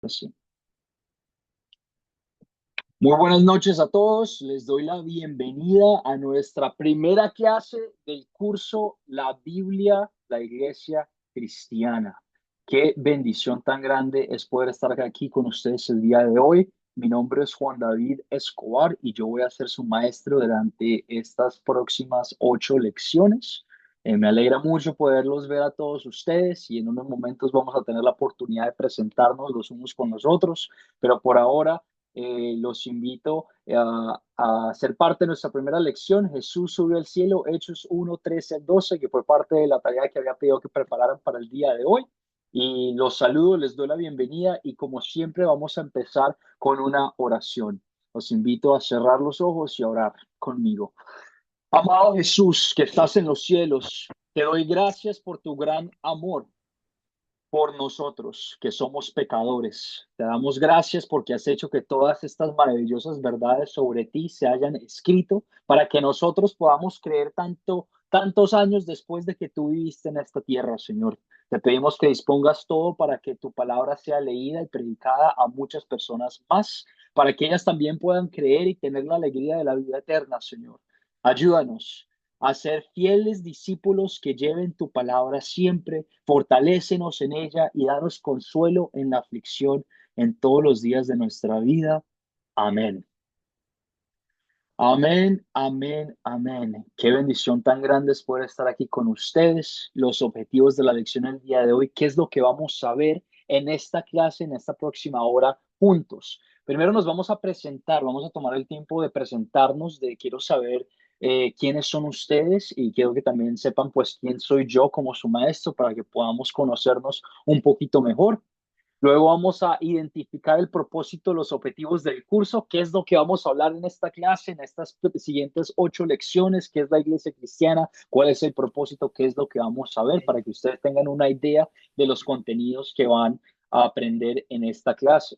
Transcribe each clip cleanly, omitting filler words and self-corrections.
Así. Muy buenas noches a todos. Les doy la bienvenida a nuestra primera clase del curso La Biblia, la Iglesia Cristiana. Qué bendición tan grande es poder estar aquí con ustedes el día de hoy. Mi nombre es Juan David Escobar y yo voy a ser su maestro durante estas próximas 8 lecciones. Me alegra mucho poderlos ver a todos ustedes y en unos momentos vamos a tener la oportunidad de presentarnos los unos con los otros, pero por ahora los invito a ser parte de nuestra primera lección. Jesús subió al cielo, Hechos 1, 13 al 12, que fue parte de la tarea que había pedido que prepararan para el día de hoy. Y los saludo, les doy la bienvenida y como siempre vamos a empezar con una oración. Los invito a cerrar los ojos y a orar conmigo. Amado Jesús, que estás en los cielos, te doy gracias por tu gran amor por nosotros que somos pecadores. Te damos gracias porque has hecho que todas estas maravillosas verdades sobre ti se hayan escrito para que nosotros podamos creer tantos años después de que tú viviste en esta tierra, Señor. Te pedimos que dispongas todo para que tu palabra sea leída y predicada a muchas personas más, para que ellas también puedan creer y tener la alegría de la vida eterna, Señor. Ayúdanos a ser fieles discípulos que lleven tu palabra siempre, fortalécenos en ella y danos consuelo en la aflicción en todos los días de nuestra vida. Amén. Amén, amén, amén. Qué bendición tan grande es poder estar aquí con ustedes. Los objetivos de la lección el día de hoy, ¿qué es lo que vamos a ver en esta clase, en esta próxima hora juntos? Primero nos vamos a presentar, vamos a tomar el tiempo de presentarnos, de quiero saber quiénes son ustedes y quiero que también sepan pues quién soy yo como su maestro para que podamos conocernos un poquito mejor. Luego vamos a identificar el propósito, los objetivos del curso, qué es lo que vamos a hablar en esta clase, en estas siguientes 8 lecciones, qué es la iglesia cristiana, cuál es el propósito, qué es lo que vamos a ver para que ustedes tengan una idea de los contenidos que van a aprender en esta clase.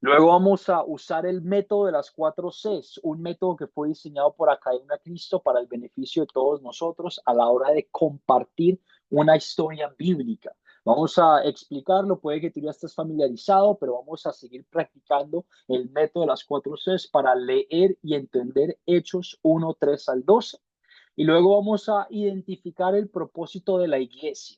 Luego vamos a usar el método de las 4 Cs, un método que fue diseñado por Academia Cristo para el beneficio de todos nosotros a la hora de compartir una historia bíblica. Vamos a explicarlo, puede que tú ya estés familiarizado, pero vamos a seguir practicando el método de las 4 Cs para leer y entender Hechos 1, 3 al 12. Y luego vamos a identificar el propósito de la iglesia.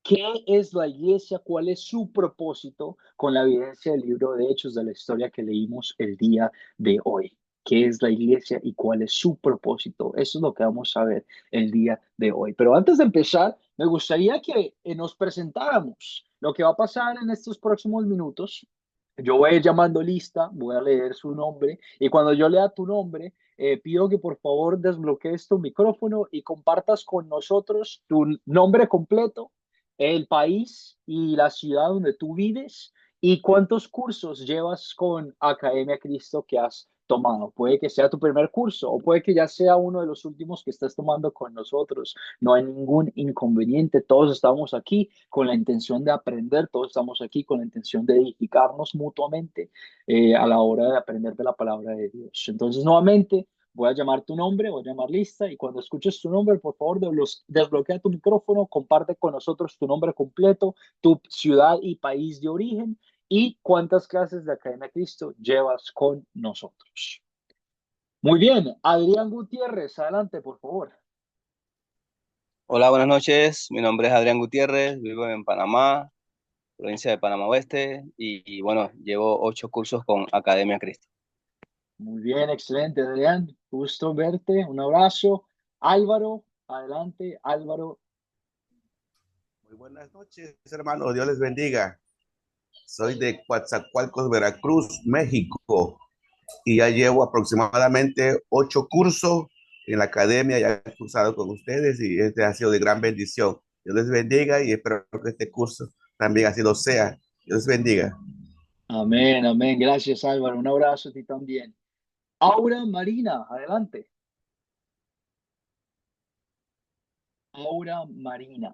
¿Qué es la iglesia? ¿Cuál es su propósito con la evidencia del libro de Hechos de la historia que leímos el día de hoy? ¿Qué es la iglesia y cuál es su propósito? Eso es lo que vamos a ver el día de hoy. Pero antes de empezar, me gustaría que nos presentáramos. Lo que va a pasar en estos próximos minutos, yo voy a ir llamando lista, voy a leer su nombre y cuando yo lea tu nombre, pido que por favor desbloquees tu micrófono y compartas con nosotros tu nombre completo, el país y la ciudad donde tú vives y cuántos cursos llevas con Academia Cristo que has tomado. Puede que sea tu primer curso o puede que ya sea uno de los últimos que estés tomando con nosotros. No hay ningún inconveniente. Todos estamos aquí con la intención de aprender, todos estamos aquí con la intención de edificarnos mutuamente a la hora de aprender de la palabra de Dios. Entonces, nuevamente, voy a llamar tu nombre, voy a llamar lista y cuando escuches tu nombre, por favor, desbloquea tu micrófono, comparte con nosotros tu nombre completo, tu ciudad y país de origen y cuántas clases de Academia Cristo llevas con nosotros. Muy bien, Adrián Gutiérrez, adelante, por favor. Hola, buenas noches. Mi nombre es Adrián Gutiérrez, vivo en Panamá, provincia de Panamá Oeste, bueno, llevo 8 cursos con Academia Cristo. Muy bien, excelente, Adrián. Gusto verte, un abrazo. Álvaro, adelante, Álvaro. Muy buenas noches, hermanos. Dios les bendiga. Soy de Coatzacoalcos, Veracruz, México, y ya llevo aproximadamente 8 cursos en la academia. Ya he cursado con ustedes y este ha sido de gran bendición. Dios les bendiga y espero que este curso también así lo sea. Dios les bendiga. Amén, amén. Gracias, Álvaro. Un abrazo a ti también. Aura Marina, adelante. Aura Marina.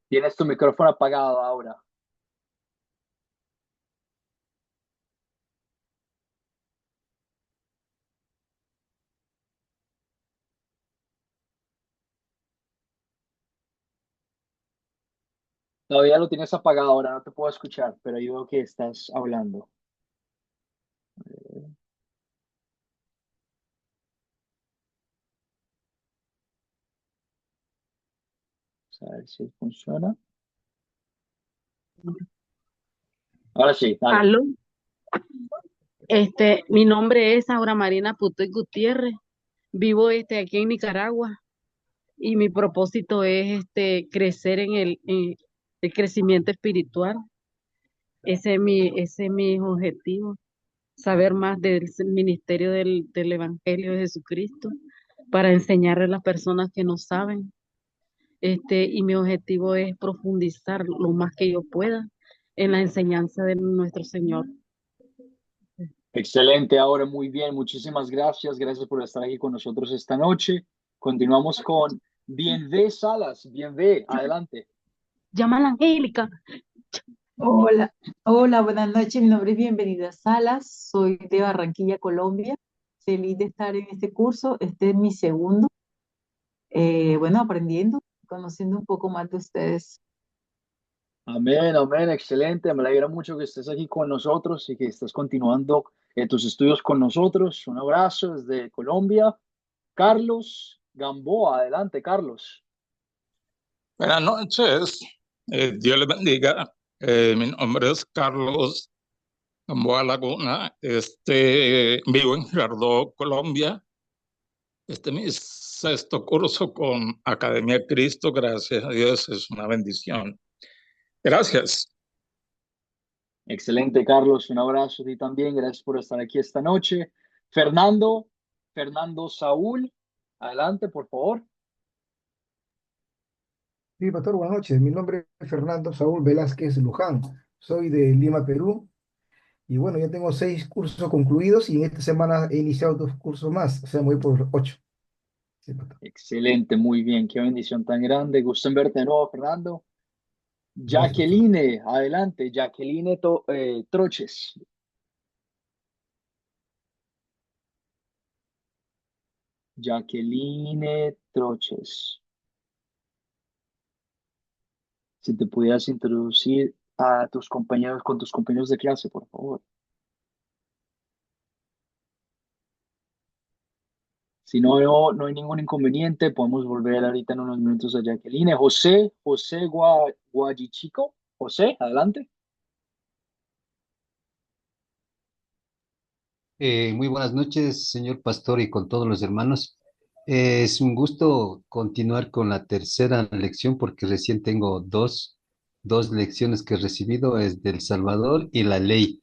Tienes tu micrófono apagado, Aura. Todavía lo tienes apagado, ahora no te puedo escuchar, pero yo veo que estás hablando. Vamos a ver si funciona. Ahora sí, dale. Aló, mi nombre es Aura Marina Putoy Gutiérrez. Vivo aquí en Nicaragua y mi propósito es crecer en el crecimiento espiritual. Ese es mi objetivo, saber más del ministerio del Evangelio de Jesucristo para enseñarle a las personas que no saben. Y mi objetivo es profundizar lo más que yo pueda en la enseñanza de nuestro Señor. Excelente, ahora muy bien. Muchísimas gracias. Gracias por estar aquí con nosotros esta noche. Continuamos con Bienve Salas. Bienve, adelante. Llama a la Angélica. Hola, hola, buenas noches. Mi nombre es Bienvenida Salas, soy de Barranquilla, Colombia. Feliz de estar en este curso. Este es mi segundo. Bueno, aprendiendo, conociendo un poco más de ustedes. Amén, amén, excelente. Me alegra mucho que estés aquí con nosotros y que estés continuando tus estudios con nosotros. Un abrazo desde Colombia. Carlos Gamboa, adelante, Carlos. Buenas noches, Dios les bendiga. Mi nombre es Carlos Gamboa Laguna, vivo en Girardot, Colombia. Este es mi sexto curso con Academia Cristo, gracias a Dios, es una bendición. Gracias. Excelente, Carlos. Un abrazo a ti también. Gracias por estar aquí esta noche. Fernando, Fernando Saúl, adelante, por favor. Sí, pastor, buenas noches. Mi nombre es Fernando Saúl Velázquez Luján. Soy de Lima, Perú. Y bueno, ya tengo 6 cursos concluidos y en esta semana he iniciado 2 cursos más. O sea, me voy por 8. Sí, pastor. Excelente, muy bien. Qué bendición tan grande. Gusto en verte de nuevo, Fernando. Gracias, pastor. Jacqueline, adelante. Jacqueline Troches. Jacqueline Troches. Si te pudieras introducir a tus compañeros, con tus compañeros de clase, por favor. Si no, no hay ningún inconveniente, podemos volver ahorita en unos minutos a Jacqueline. José Guayichico. José, adelante. Muy buenas noches, señor pastor, y con todos los hermanos. Es un gusto continuar con la tercera lección porque recién tengo dos lecciones que he recibido, es del Salvador y la ley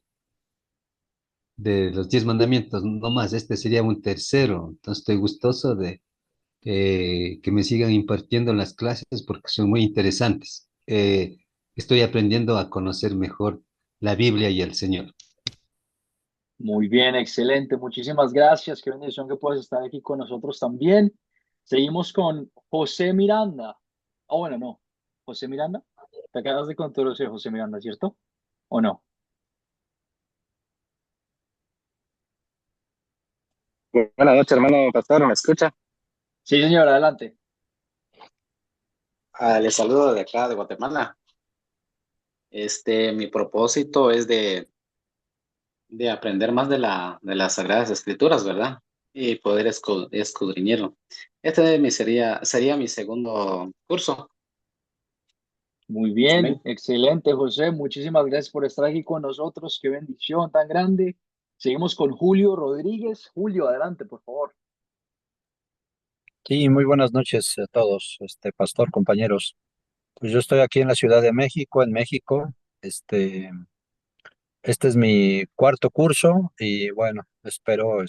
de los 10 mandamientos, no más. Este sería un tercero, entonces estoy gustoso de que me sigan impartiendo las clases porque son muy interesantes. Estoy aprendiendo a conocer mejor la Biblia y el Señor. Muy bien, excelente. Muchísimas gracias. Qué bendición que puedas estar aquí con nosotros también. Seguimos con José Miranda. Ah, bueno, no. José Miranda. Te acabas de introducir José Miranda, ¿cierto? ¿O no? Buenas noches, hermano pastor, ¿me escucha? Sí, señor, adelante. Les saludo de acá, de Guatemala. Mi propósito es de aprender más de las Sagradas Escrituras, ¿verdad? Y poder escudriñarlo. Sería mi segundo curso. Muy bien, Amén. excelente, José. Muchísimas gracias por estar aquí con nosotros. Qué bendición tan grande. Seguimos con Julio Rodríguez. Julio, adelante, por favor. Sí, muy buenas noches a todos, pastor, compañeros. Pues yo estoy aquí en la Ciudad de México, en México. Este es mi cuarto curso y bueno, espero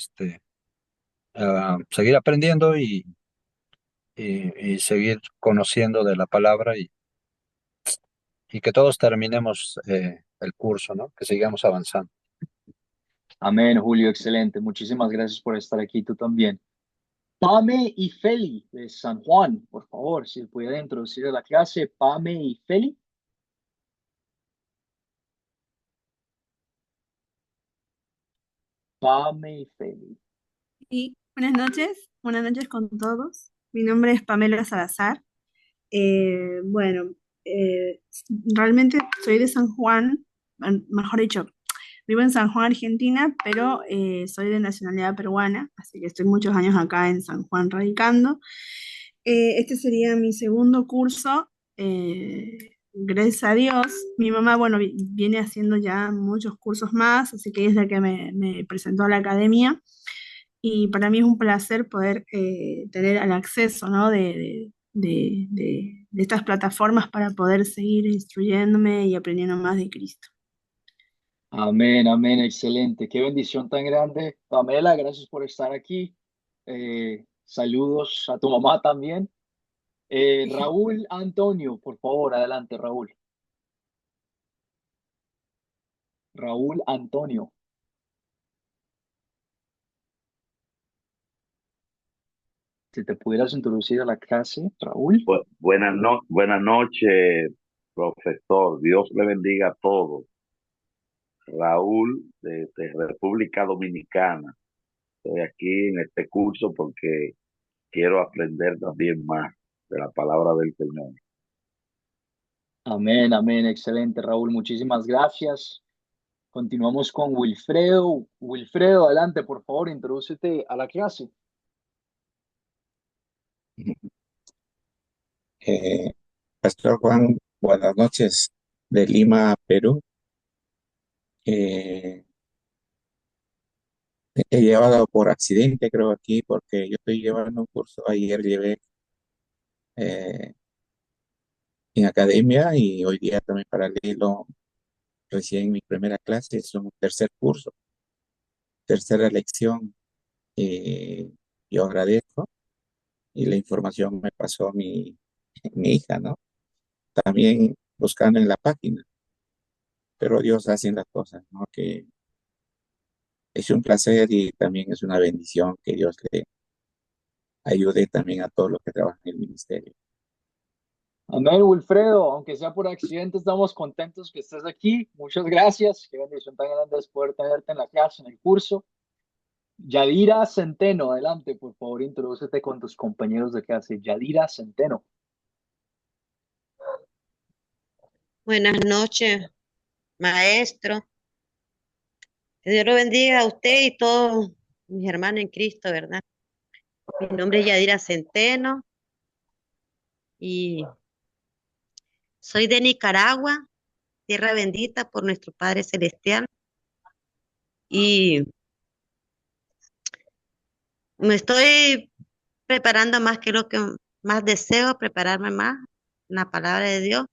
seguir aprendiendo y seguir conociendo de la palabra y que todos terminemos el curso, ¿no? Que sigamos avanzando. Amén, Julio, excelente. Muchísimas gracias por estar aquí, tú también. Pame y Feli de San Juan, por favor, si pudiera introducir a la clase, Pame y Feli. Pame y Feli. Y buenas noches con todos. Mi nombre es Pamela Salazar. Bueno, eh, realmente soy de San Juan, mejor dicho, vivo en San Juan, Argentina, pero soy de nacionalidad peruana, así que estoy muchos años acá en San Juan radicando. Este sería mi segundo curso. Gracias a Dios, mi mamá, bueno, viene haciendo ya muchos cursos más, así que ella es la que me presentó a la academia. Y para mí es un placer poder tener el acceso, ¿no? de estas plataformas para poder seguir instruyéndome y aprendiendo más de Cristo. Amén, amén, excelente. Qué bendición tan grande. Pamela, gracias por estar aquí. Saludos a tu mamá también. Raúl Antonio, por favor, adelante, Raúl. Raúl Antonio. Si te pudieras introducir a la clase, Raúl. Buenas noches, profesor. Dios le bendiga a todos. Raúl, de República Dominicana. Estoy aquí en este curso porque quiero aprender también más de la palabra del Señor. Amén, amén, excelente, Raúl. Muchísimas gracias. Continuamos con Wilfredo. Wilfredo, adelante, por favor, introdúcete a la clase. Eh, Pastor Juan, buenas noches de Lima, Perú. Eh, He llevado por accidente, creo, aquí, porque yo estoy llevando un curso. Ayer llevé eh, en academia y hoy día también paralelo, recién mi primera clase, es un tercer curso, tercera lección. Eh, yo agradezco y la información me pasó mi hija, ¿no? También buscando en la página, pero Dios hace las cosas, ¿no? Que es un placer y también es una bendición que Dios le ayude también a todos los que trabajan en el ministerio. Amén, Wilfredo. Aunque sea por accidente, estamos contentos que estés aquí. Muchas gracias. Qué bendición tan grande es poder tenerte en la clase, en el curso. Yadira Centeno, adelante, por favor, introdúcete con tus compañeros de clase. Yadira Centeno. Buenas noches, maestro. Que Dios lo bendiga a usted y todos mis hermanos en Cristo, ¿verdad? Mi nombre es Yadira Centeno y soy de Nicaragua, tierra bendita por nuestro Padre Celestial. Y me estoy preparando más que lo que más deseo, prepararme más en la palabra de Dios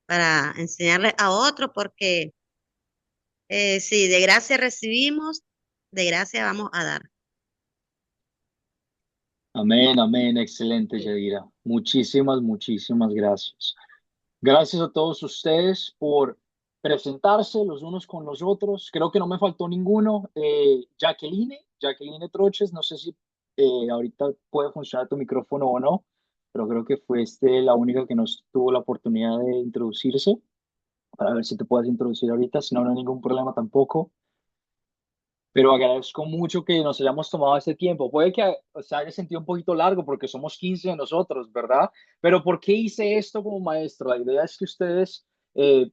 para enseñarle a otros, porque si de gracia recibimos, de gracia vamos a dar. Amén, amén, excelente, Yadira. Muchísimas, muchísimas gracias. Gracias a todos ustedes por presentarse los unos con los otros. Creo que no me faltó ninguno. Jacqueline Troches, no sé si ahorita puede funcionar tu micrófono o no, pero creo que fue la única que nos tuvo la oportunidad de introducirse. Para ver si te puedes introducir ahorita, si no, no hay ningún problema tampoco. Pero agradezco mucho que nos hayamos tomado este tiempo. Puede que se haya sentido un poquito largo porque somos 15 de nosotros, ¿verdad? Pero ¿por qué hice esto como maestro? La idea es que ustedes,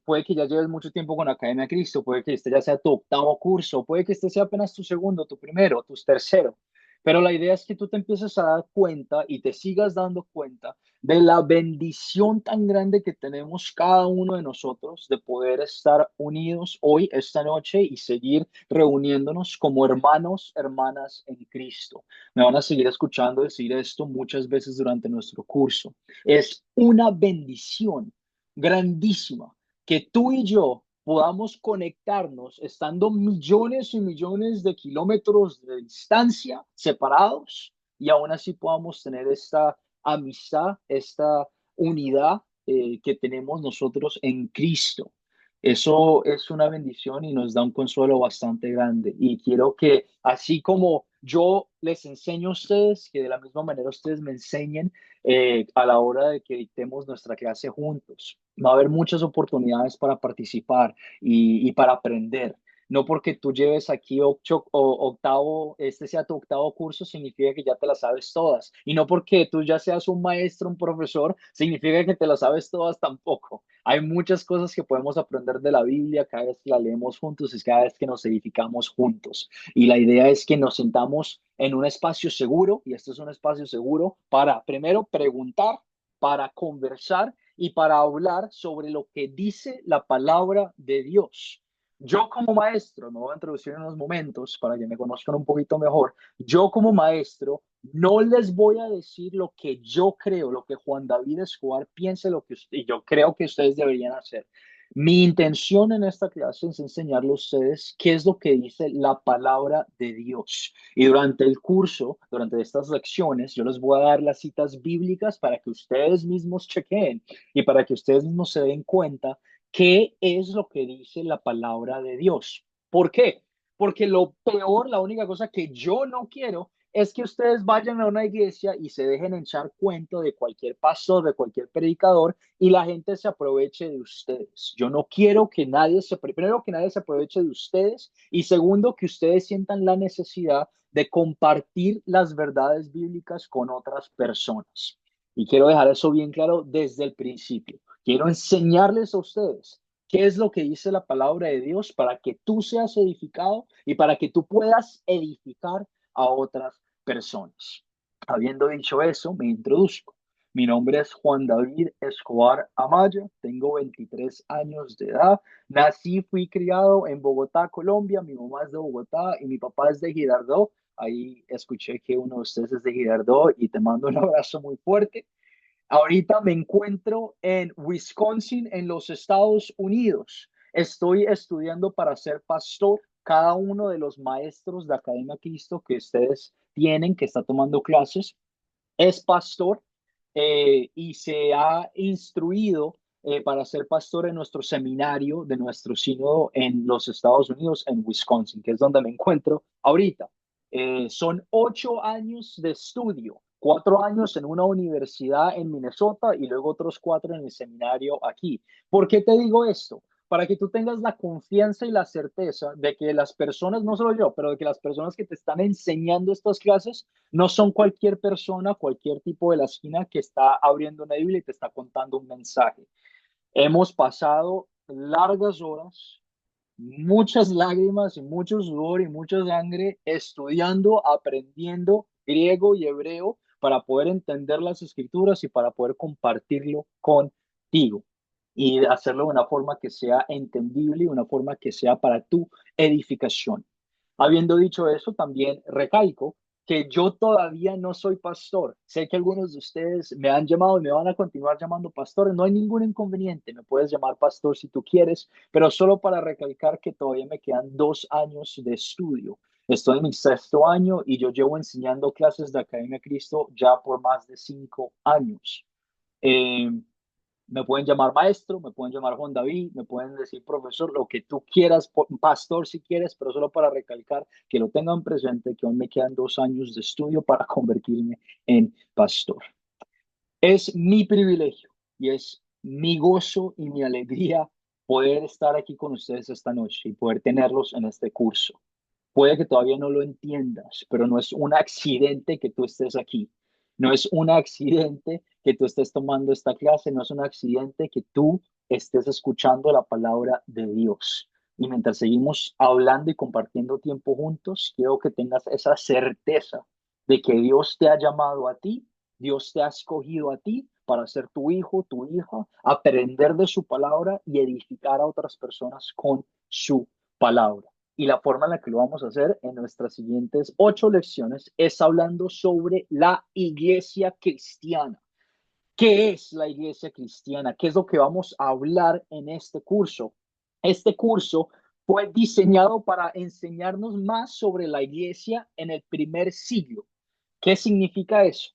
puede que ya lleves mucho tiempo con Academia Cristo, puede que este ya sea tu octavo curso, puede que este sea apenas tu segundo, tu primero, tu tercero. Pero la idea es que tú te empieces a dar cuenta y te sigas dando cuenta de la bendición tan grande que tenemos cada uno de nosotros de poder estar unidos hoy, esta noche, y seguir reuniéndonos como hermanos, hermanas en Cristo. Me van a seguir escuchando decir esto muchas veces durante nuestro curso. Es una bendición grandísima que tú y yo podamos conectarnos estando millones y millones de kilómetros de distancia separados y aún así podamos tener esta amistad, esta unidad que tenemos nosotros en Cristo. Eso es una bendición y nos da un consuelo bastante grande. Y quiero que, así como yo les enseño a ustedes, que de la misma manera ustedes me enseñen a la hora de que dictemos nuestra clase juntos. Va a haber muchas oportunidades para participar y para aprender. No porque tú lleves aquí octavo, este sea tu octavo curso, significa que ya te las sabes todas. Y no porque tú ya seas un maestro, un profesor, significa que te las sabes todas tampoco. Hay muchas cosas que podemos aprender de la Biblia cada vez que la leemos juntos y cada vez que nos edificamos juntos. Y la idea es que nos sentamos en un espacio seguro, y este es un espacio seguro para primero preguntar, para conversar y para hablar sobre lo que dice la palabra de Dios. Yo como maestro, me voy a introducir en unos momentos para que me conozcan un poquito mejor. Yo como maestro no les voy a decir lo que yo creo, lo que Juan David Escobar piense, lo que yo creo que ustedes deberían hacer. Mi intención en esta clase es enseñarles a ustedes qué es lo que dice la palabra de Dios. Y durante el curso, durante estas lecciones, yo les voy a dar las citas bíblicas para que ustedes mismos chequeen y para que ustedes mismos se den cuenta qué es lo que dice la palabra de Dios. ¿Por qué? Porque lo peor, la única cosa que yo no quiero es que ustedes vayan a una iglesia y se dejen echar cuento de cualquier pastor, de cualquier predicador y la gente se aproveche de ustedes. Yo no quiero que primero que nadie se aproveche de ustedes y segundo que ustedes sientan la necesidad de compartir las verdades bíblicas con otras personas. Y quiero dejar eso bien claro desde el principio. Quiero enseñarles a ustedes qué es lo que dice la palabra de Dios para que tú seas edificado y para que tú puedas edificar a otras personas. Habiendo dicho eso, me introduzco. Mi nombre es Juan David Escobar Amaya, tengo 23 años de edad, nací, fui criado en Bogotá, Colombia, mi mamá es de Bogotá y mi papá es de Girardot. Ahí escuché que uno de ustedes es de Girardot y te mando un abrazo muy fuerte. Ahorita me encuentro en Wisconsin, en los Estados Unidos. Estoy estudiando para ser pastor. Cada uno de los maestros de Academia Cristo que ustedes tienen, que está tomando clases, es pastor y se ha instruido para ser pastor en nuestro seminario de nuestro sínodo en los Estados Unidos, en Wisconsin, que es donde me encuentro ahorita. Son 8 años de estudio, 4 años en una universidad en Minnesota y luego otros 4 en el seminario aquí. ¿Por qué te digo esto? Para que tú tengas la confianza y la certeza de que las personas, no solo yo, pero de que las personas que te están enseñando estas clases no son cualquier persona, cualquier tipo de la esquina que está abriendo una Biblia y te está contando un mensaje. Hemos pasado largas horas, muchas lágrimas y mucho sudor y mucha sangre estudiando, aprendiendo griego y hebreo para poder entender las escrituras y para poder compartirlo contigo y hacerlo de una forma que sea entendible y una forma que sea para tu edificación. Habiendo dicho eso, también recalco que yo todavía no soy pastor. Sé que algunos de ustedes me han llamado y me van a continuar llamando pastor. No hay ningún inconveniente. Me puedes llamar pastor si tú quieres, pero solo para recalcar que todavía me quedan 2 años de estudio. Estoy en mi 6.º año y yo llevo enseñando clases de Academia Cristo ya por más de 5 años. Eh, Me pueden llamar maestro, me pueden llamar Juan David, me pueden decir profesor, lo que tú quieras, pastor si quieres, pero solo para recalcar que lo tengan presente, que aún me quedan 2 años de estudio para convertirme en pastor. Es mi privilegio y es mi gozo y mi alegría poder estar aquí con ustedes esta noche y poder tenerlos en este curso. Puede que todavía no lo entiendas, pero no es un accidente que tú estés aquí. No es un accidente que tú estés tomando esta clase, no es un accidente que tú estés escuchando la palabra de Dios. Y mientras seguimos hablando y compartiendo tiempo juntos, quiero que tengas esa certeza de que Dios te ha llamado a ti, Dios te ha escogido a ti para ser tu hijo, tu hija, aprender de su palabra y edificar a otras personas con su palabra. Y la forma en la que lo vamos a hacer en nuestras siguientes 8 lecciones es hablando sobre la iglesia cristiana. ¿Qué es la iglesia cristiana? ¿Qué es lo que vamos a hablar en este curso? Este curso fue diseñado para enseñarnos más sobre la iglesia en el primer siglo. ¿Qué significa eso?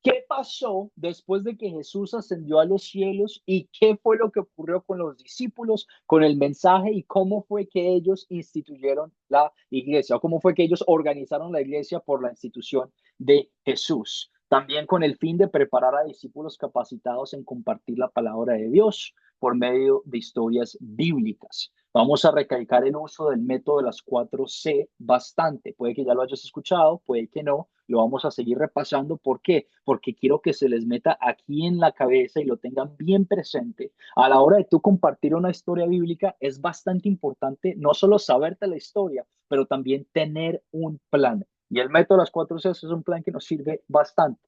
¿Qué pasó después de que Jesús ascendió a los cielos y qué fue lo que ocurrió con los discípulos, con el mensaje y cómo fue que ellos instituyeron la iglesia o cómo fue que ellos organizaron la iglesia por la institución de Jesús? También con el fin de preparar a discípulos capacitados en compartir la palabra de Dios por medio de historias bíblicas. Vamos a recalcar el uso del método de las 4C bastante. Puede que ya lo hayas escuchado, puede que no. Lo vamos a seguir repasando. ¿Por qué? Porque quiero que se les meta aquí en la cabeza y lo tengan bien presente. A la hora de tú compartir una historia bíblica, es bastante importante no solo saberte la historia, pero también tener un plan. Y el método de las 4C es un plan que nos sirve bastante.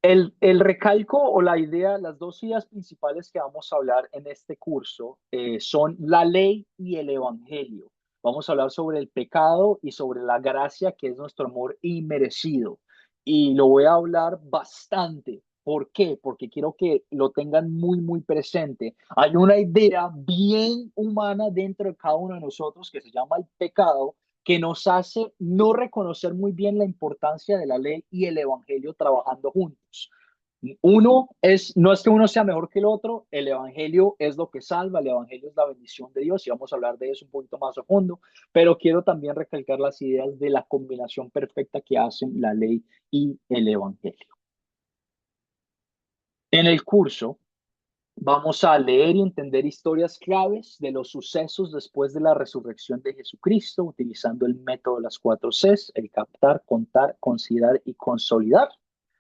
El recalco o la idea, las dos ideas principales que vamos a hablar en este curso son la ley y el evangelio. Vamos a hablar sobre el pecado y sobre la gracia, que es nuestro amor inmerecido. Y lo voy a hablar bastante. ¿Por qué? Porque quiero que lo tengan muy, muy presente. Hay una idea bien humana dentro de cada uno de nosotros que se llama el pecado, que nos hace no reconocer muy bien la importancia de la ley y el evangelio trabajando juntos. No es que uno sea mejor que el otro, el evangelio es lo que salva, el evangelio es la bendición de Dios y vamos a hablar de eso un poquito más a fondo, pero quiero también recalcar las ideas de la combinación perfecta que hacen la ley y el evangelio. En el curso vamos a leer y entender historias claves de los sucesos después de la resurrección de Jesucristo, utilizando el método de las 4Cs, el captar, contar, considerar y consolidar.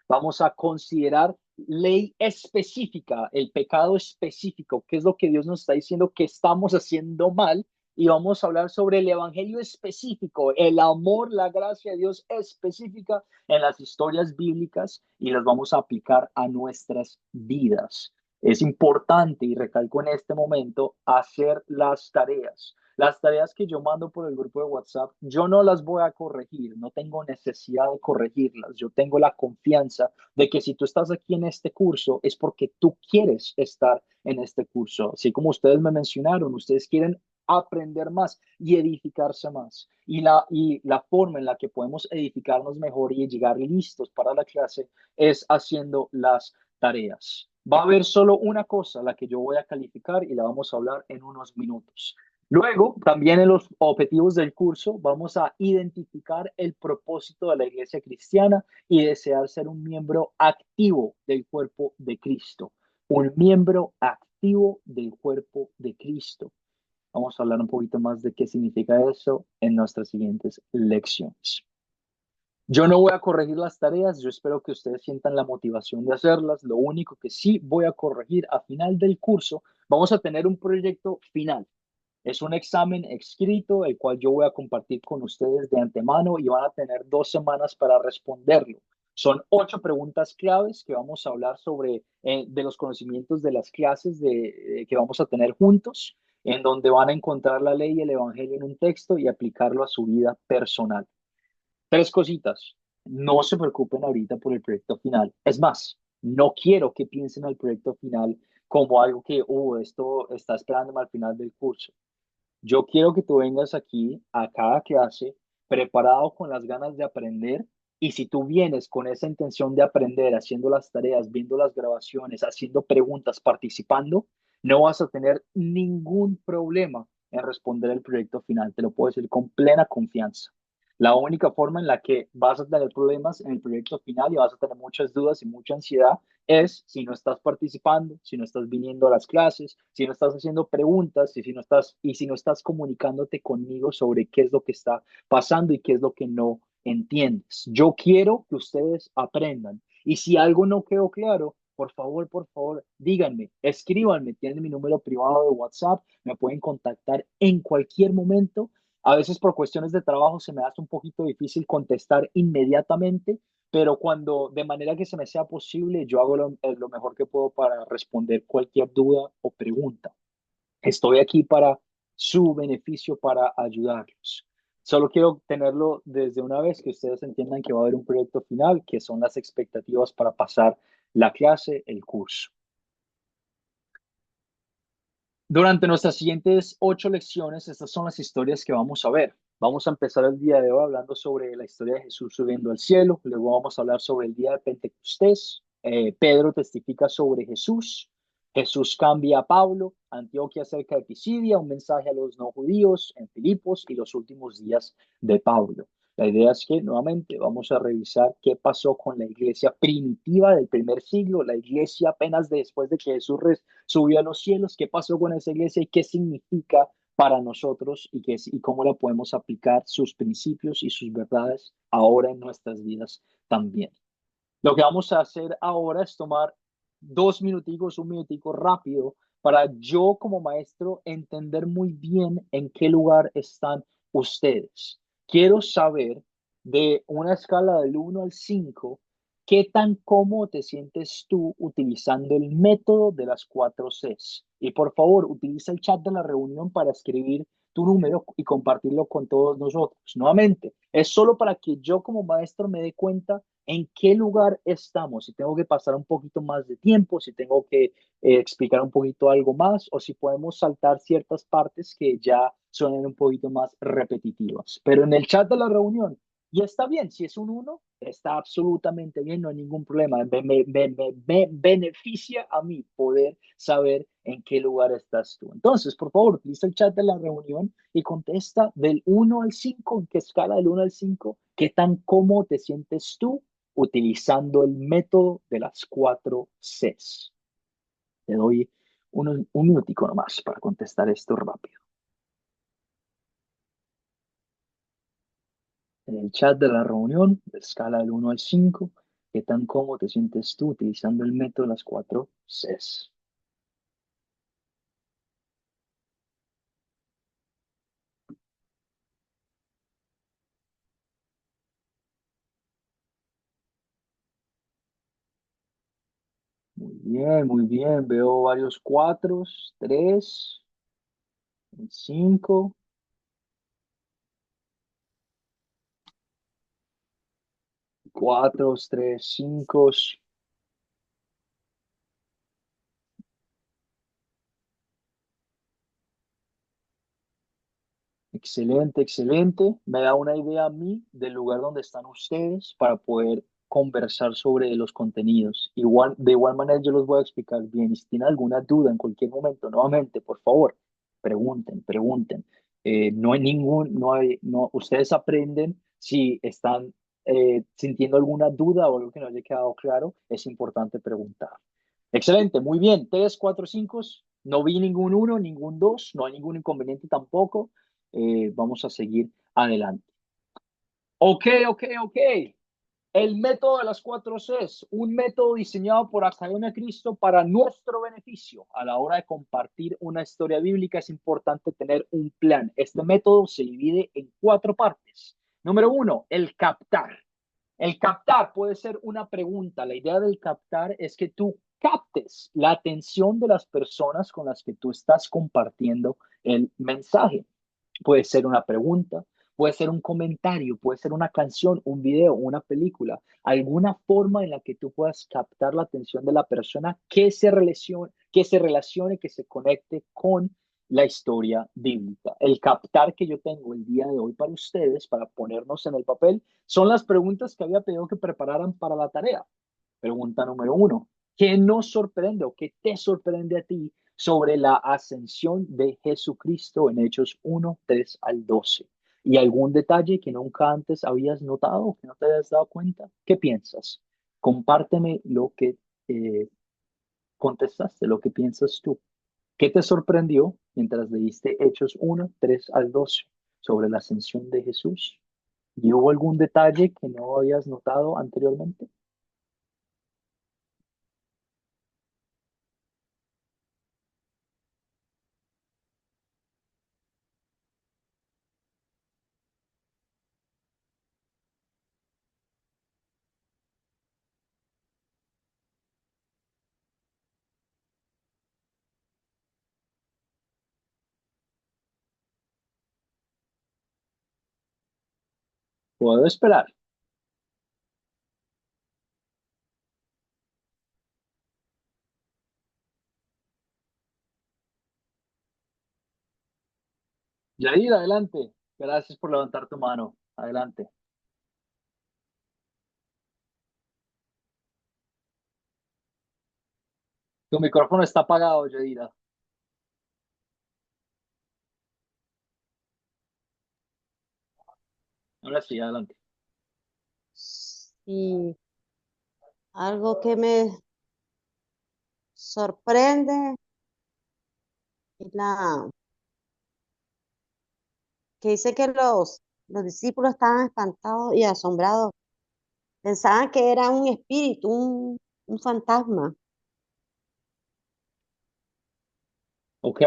Vamos a considerar ley específica, el pecado específico, qué es lo que Dios nos está diciendo que estamos haciendo mal. Y vamos a hablar sobre el evangelio específico, el amor, la gracia de Dios específica en las historias bíblicas y las vamos a aplicar a nuestras vidas. Es importante, y recalco en este momento, hacer las tareas. Las tareas que yo mando por el grupo de WhatsApp, yo no las voy a corregir, no tengo necesidad de corregirlas. Yo tengo la confianza de que si tú estás aquí en este curso es porque tú quieres estar en este curso. Así como ustedes me mencionaron, ustedes quieren aprender más y edificarse más. Y la forma en la que podemos edificarnos mejor y llegar listos para la clase es haciendo las tareas. Va a haber solo una cosa, la que yo voy a calificar y la vamos a hablar en unos minutos. Luego, también en los objetivos del curso, vamos a identificar el propósito de la iglesia cristiana y desear ser un miembro activo del cuerpo de Cristo. Un miembro activo del cuerpo de Cristo. Vamos a hablar un poquito más de qué significa eso en nuestras siguientes lecciones. Yo no voy a corregir las tareas, yo espero que ustedes sientan la motivación de hacerlas. Lo único que sí voy a corregir a final del curso, vamos a tener un proyecto final. Es un examen escrito, el cual yo voy a compartir con ustedes de antemano y van a tener 2 semanas para responderlo. Son 8 preguntas claves que vamos a hablar sobre de los conocimientos de las clases que vamos a tener juntos, en donde van a encontrar la ley y el evangelio en un texto y aplicarlo a su vida personal. 3 cositas. No se preocupen ahorita por el proyecto final. Es más, no quiero que piensen al proyecto final como algo que, esto está esperándome al final del curso. Yo quiero que tú vengas aquí a cada clase preparado con las ganas de aprender y si tú vienes con esa intención de aprender, haciendo las tareas, viendo las grabaciones, haciendo preguntas, participando, no vas a tener ningún problema en responder el proyecto final. Te lo puedo decir con plena confianza. La única forma en la que vas a tener problemas en el proyecto final y vas a tener muchas dudas y mucha ansiedad es si no estás participando, si no estás viniendo a las clases, si no estás haciendo preguntas y si no estás comunicándote conmigo sobre qué es lo que está pasando y qué es lo que no entiendes. Yo quiero que ustedes aprendan y si algo no quedó claro, por favor, díganme, escríbanme, tienen mi número privado de WhatsApp, me pueden contactar en cualquier momento. A veces por cuestiones de trabajo se me hace un poquito difícil contestar inmediatamente, pero cuando de manera que se me sea posible, yo hago lo mejor que puedo para responder cualquier duda o pregunta. Estoy aquí para su beneficio, para ayudarlos. Solo quiero tenerlo desde una vez que ustedes entiendan que va a haber un proyecto final, que son las expectativas para pasar la clase, el curso. Durante nuestras siguientes 8 lecciones, estas son las historias que vamos a ver. Vamos a empezar el día de hoy hablando sobre la historia de Jesús subiendo al cielo. Luego vamos a hablar sobre el día de Pentecostés. Pedro testifica sobre Jesús. Jesús cambia a Pablo. Antioquía acerca de Pisidia, un mensaje a los no judíos en Filipos y los últimos días de Pablo. La idea es que nuevamente vamos a revisar qué pasó con la iglesia primitiva del primer siglo, la iglesia apenas después de que Jesús subió a los cielos, qué pasó con esa iglesia y qué significa para nosotros y cómo la podemos aplicar sus principios y sus verdades ahora en nuestras vidas también. Lo que vamos a hacer ahora es tomar 2 minuticos, un minutico rápido para yo como maestro entender muy bien en qué lugar están ustedes. Quiero saber de una escala del 1 al 5, qué tan cómodo te sientes tú utilizando el método de las 4 Cs. Y por favor, utiliza el chat de la reunión para escribir tu número y compartirlo con todos nosotros. Nuevamente, es solo para que yo como maestro me dé cuenta en qué lugar estamos, si tengo que pasar un poquito más de tiempo, si tengo que explicar un poquito algo más o si podemos saltar ciertas partes que ya suenan un poquito más repetitivas. Pero en el chat de la reunión, y está bien, si es un 1, está absolutamente bien, no hay ningún problema. Me beneficia a mí poder saber en qué lugar estás tú. Entonces, por favor, utiliza el chat de la reunión y contesta del 1 al 5, en qué escala del 1 al 5, qué tan cómodo te sientes tú utilizando el método de las 4 Cs. Te doy un minutico nomás para contestar esto rápido. En el chat de la reunión, de escala del 1 al 5, ¿qué tan cómodo te sientes tú utilizando el método de las 4 Cs? Muy bien, muy bien. Veo varios 4s, 3, 5. 4, 3, 5. Excelente, excelente. Me da una idea a mí del lugar donde están ustedes para poder conversar sobre los contenidos. Igual, de igual manera yo los voy a explicar bien. Y si tienen alguna duda en cualquier momento, nuevamente, por favor, pregunten, pregunten. No hay ustedes aprenden si están sintiendo alguna duda o algo que no haya quedado claro, es importante preguntar. Excelente, muy bien. 3, 4, 5. No vi ningún 1, ningún 2, no hay ningún inconveniente tampoco. Vamos a seguir adelante. Ok, ok, ok. El método de las 4 Cs, un método diseñado por Academia Cristo para nuestro beneficio. A la hora de compartir una historia bíblica es importante tener un plan. Este método se divide en 4 partes. Número 1, el captar. El captar puede ser una pregunta. La idea del captar es que tú captes la atención de las personas con las que tú estás compartiendo el mensaje. Puede ser una pregunta, puede ser un comentario, puede ser una canción, un video, una película, alguna forma en la que tú puedas captar la atención de la persona que se conecte con la historia bíblica. El captar que yo tengo el día de hoy para ustedes, para ponernos en el papel, son las preguntas que había pedido que prepararan para la tarea. Pregunta número 1. ¿Qué nos sorprende o qué te sorprende a ti sobre la ascensión de Jesucristo en Hechos 1, 3 al 12? ¿Y algún detalle que nunca antes habías notado o que no te habías dado cuenta? ¿Qué piensas? Compárteme lo que contestaste, lo que piensas tú. ¿Qué te sorprendió mientras leíste Hechos 1, 3 al 12 sobre la ascensión de Jesús? ¿Y hubo algún detalle que no habías notado anteriormente? Puedo esperar. Yair, adelante. Gracias por levantar tu mano. Adelante. Tu micrófono está apagado, Yadira. Ahora sí, adelante. Y algo que me sorprende es que dice que los discípulos estaban espantados y asombrados. Pensaban que era un espíritu, un fantasma. Ok,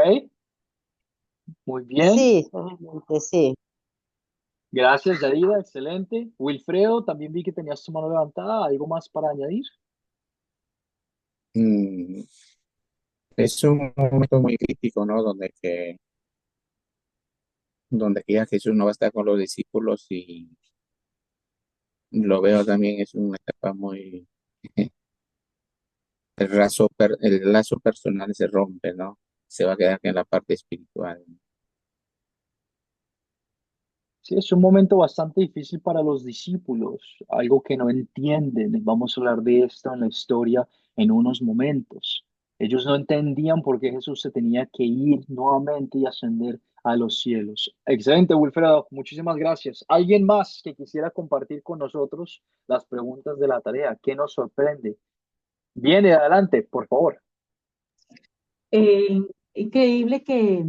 muy bien. Sí, solamente sí. Gracias, Yadira, excelente. Wilfredo, también vi que tenías tu mano levantada. ¿Algo más para añadir? Mm, es un momento muy crítico, ¿no? Donde que ya Jesús no va a estar con los discípulos y lo veo también, es una etapa muy, el lazo personal se rompe, ¿no? Se va a quedar en la parte espiritual. Sí, es un momento bastante difícil para los discípulos, algo que no entienden. Vamos a hablar de esto en la historia en unos momentos. Ellos no entendían por qué Jesús se tenía que ir nuevamente y ascender a los cielos. Excelente, Wilfredo. Muchísimas gracias. ¿Alguien más que quisiera compartir con nosotros las preguntas de la tarea? ¿Qué nos sorprende? Viene adelante, por favor. Eh, Increíble que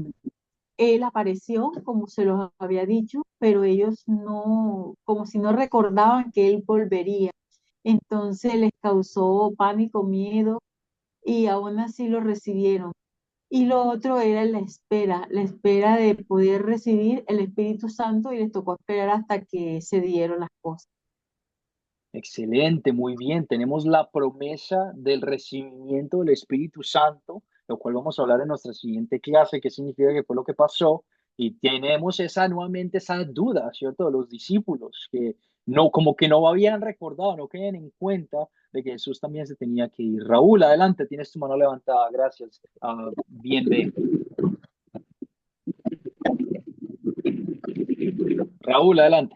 él apareció, como se los había dicho, pero ellos no, como si no recordaban que él volvería. Entonces les causó pánico, miedo, y aún así lo recibieron. Y lo otro era la espera de poder recibir el Espíritu Santo, y les tocó esperar hasta que se dieron las cosas. Excelente, muy bien. Tenemos la promesa del recibimiento del Espíritu Santo, lo cual vamos a hablar en nuestra siguiente clase, qué significa que fue lo que pasó. Y tenemos nuevamente esa duda, ¿cierto? De los discípulos que no, como que no habían recordado, no quedan en cuenta de que Jesús también se tenía que ir. Raúl, adelante, tienes tu mano levantada. Gracias. Bien, bien. Raúl, adelante.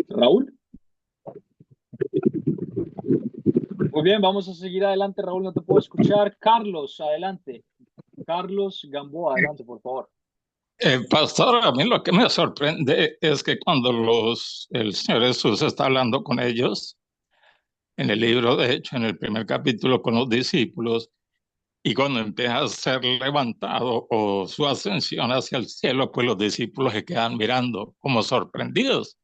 Raúl. Muy bien, vamos a seguir adelante, Raúl, no te puedo escuchar. Carlos, adelante. Carlos Gamboa, adelante, por favor. Pastor, a mí lo que me sorprende es que cuando el Señor Jesús está hablando con ellos, en el libro, de hecho, en el primer capítulo con los discípulos, y cuando empieza a ser levantado o su ascensión hacia el cielo, pues los discípulos se quedan mirando como sorprendidos,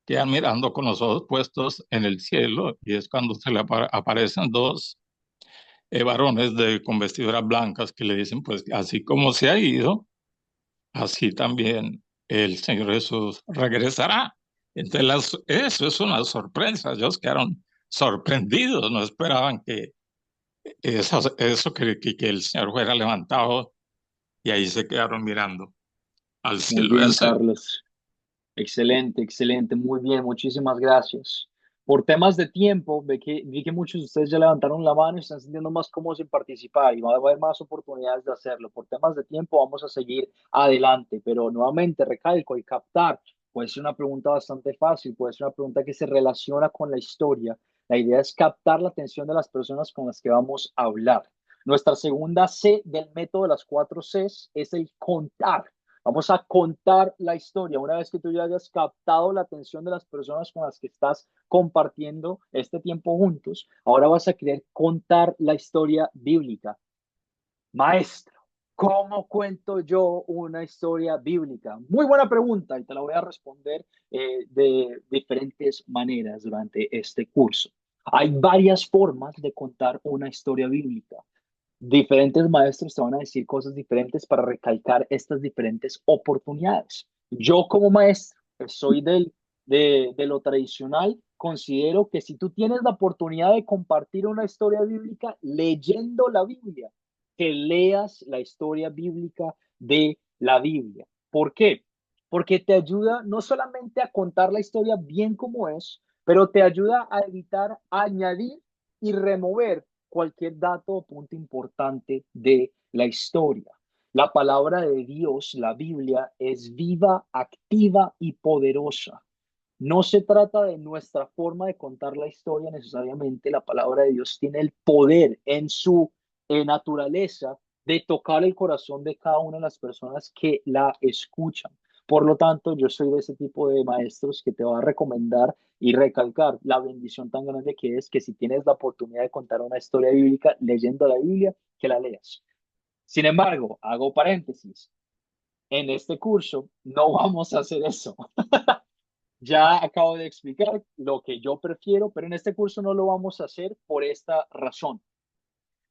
quedan mirando con los ojos puestos en el cielo, y es cuando se le aparecen dos varones con vestiduras blancas que le dicen, pues así como se ha ido, así también el Señor Jesús regresará. Entonces, eso es una sorpresa. Ellos quedaron sorprendidos, no esperaban que que el Señor fuera levantado y ahí se quedaron mirando al Muy cielo. bien, Carlos. Excelente, excelente. Muy bien, muchísimas gracias. Por temas de tiempo, vi que muchos de ustedes ya levantaron la mano y están sintiendo más cómodos en participar y va a haber más oportunidades de hacerlo. Por temas de tiempo vamos a seguir adelante, pero nuevamente recalco, el captar puede ser una pregunta bastante fácil, puede ser una pregunta que se relaciona con la historia. La idea es captar la atención de las personas con las que vamos a hablar. Nuestra segunda C del método de las 4 Cs es el contar. Vamos a contar la historia. Una vez que tú ya hayas captado la atención de las personas con las que estás compartiendo este tiempo juntos, ahora vas a querer contar la historia bíblica. Maestro, ¿cómo cuento yo una historia bíblica? Muy buena pregunta y te la voy a responder de diferentes maneras durante este curso. Hay varias formas de contar una historia bíblica. Diferentes maestros te van a decir cosas diferentes para recalcar estas diferentes oportunidades. Yo como maestro, que soy de lo tradicional, considero que si tú tienes la oportunidad de compartir una historia bíblica leyendo la Biblia, que leas la historia bíblica de la Biblia. ¿Por qué? Porque te ayuda no solamente a contar la historia bien como es, pero te ayuda a evitar añadir y remover cualquier dato o punto importante de la historia. La palabra de Dios, la Biblia, es viva, activa y poderosa. No se trata de nuestra forma de contar la historia necesariamente. La palabra de Dios tiene el poder en su naturaleza de tocar el corazón de cada una de las personas que la escuchan. Por lo tanto, yo soy de ese tipo de maestros que te va a recomendar y recalcar la bendición tan grande que es que si tienes la oportunidad de contar una historia bíblica leyendo la Biblia, que la leas. Sin embargo, hago paréntesis. En este curso no vamos a hacer eso. Ya acabo de explicar lo que yo prefiero, pero en este curso no lo vamos a hacer por esta razón.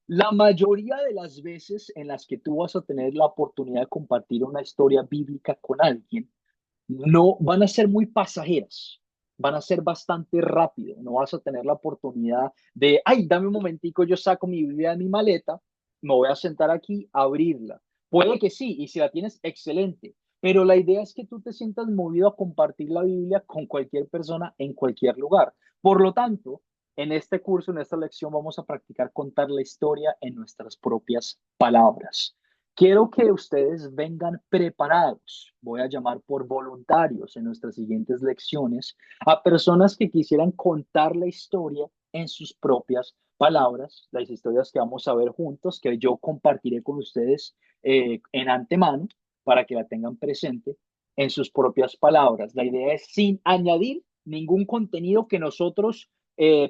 La mayoría de las veces en las que tú vas a tener la oportunidad de compartir una historia bíblica con alguien, no van a ser muy pasajeras, van a ser bastante rápido. No vas a tener la oportunidad de, ay, dame un momentico, yo saco mi Biblia de mi maleta, me voy a sentar aquí a abrirla. Puede que sí, y si la tienes, excelente. Pero la idea es que tú te sientas movido a compartir la Biblia con cualquier persona en cualquier lugar. Por lo tanto, en este curso, en esta lección, vamos a practicar contar la historia en nuestras propias palabras. Quiero que ustedes vengan preparados. Voy a llamar por voluntarios en nuestras siguientes lecciones a personas que quisieran contar la historia en sus propias palabras, las historias que vamos a ver juntos, que yo compartiré con ustedes en antemano para que la tengan presente en sus propias palabras. La idea es sin añadir ningún contenido que nosotros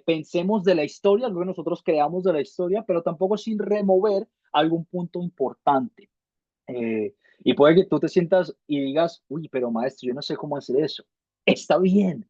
pensemos de la historia, luego nosotros creamos de la historia, pero tampoco sin remover algún punto importante. Y puede que tú te sientas y digas, uy, pero maestro, yo no sé cómo hacer eso. Está bien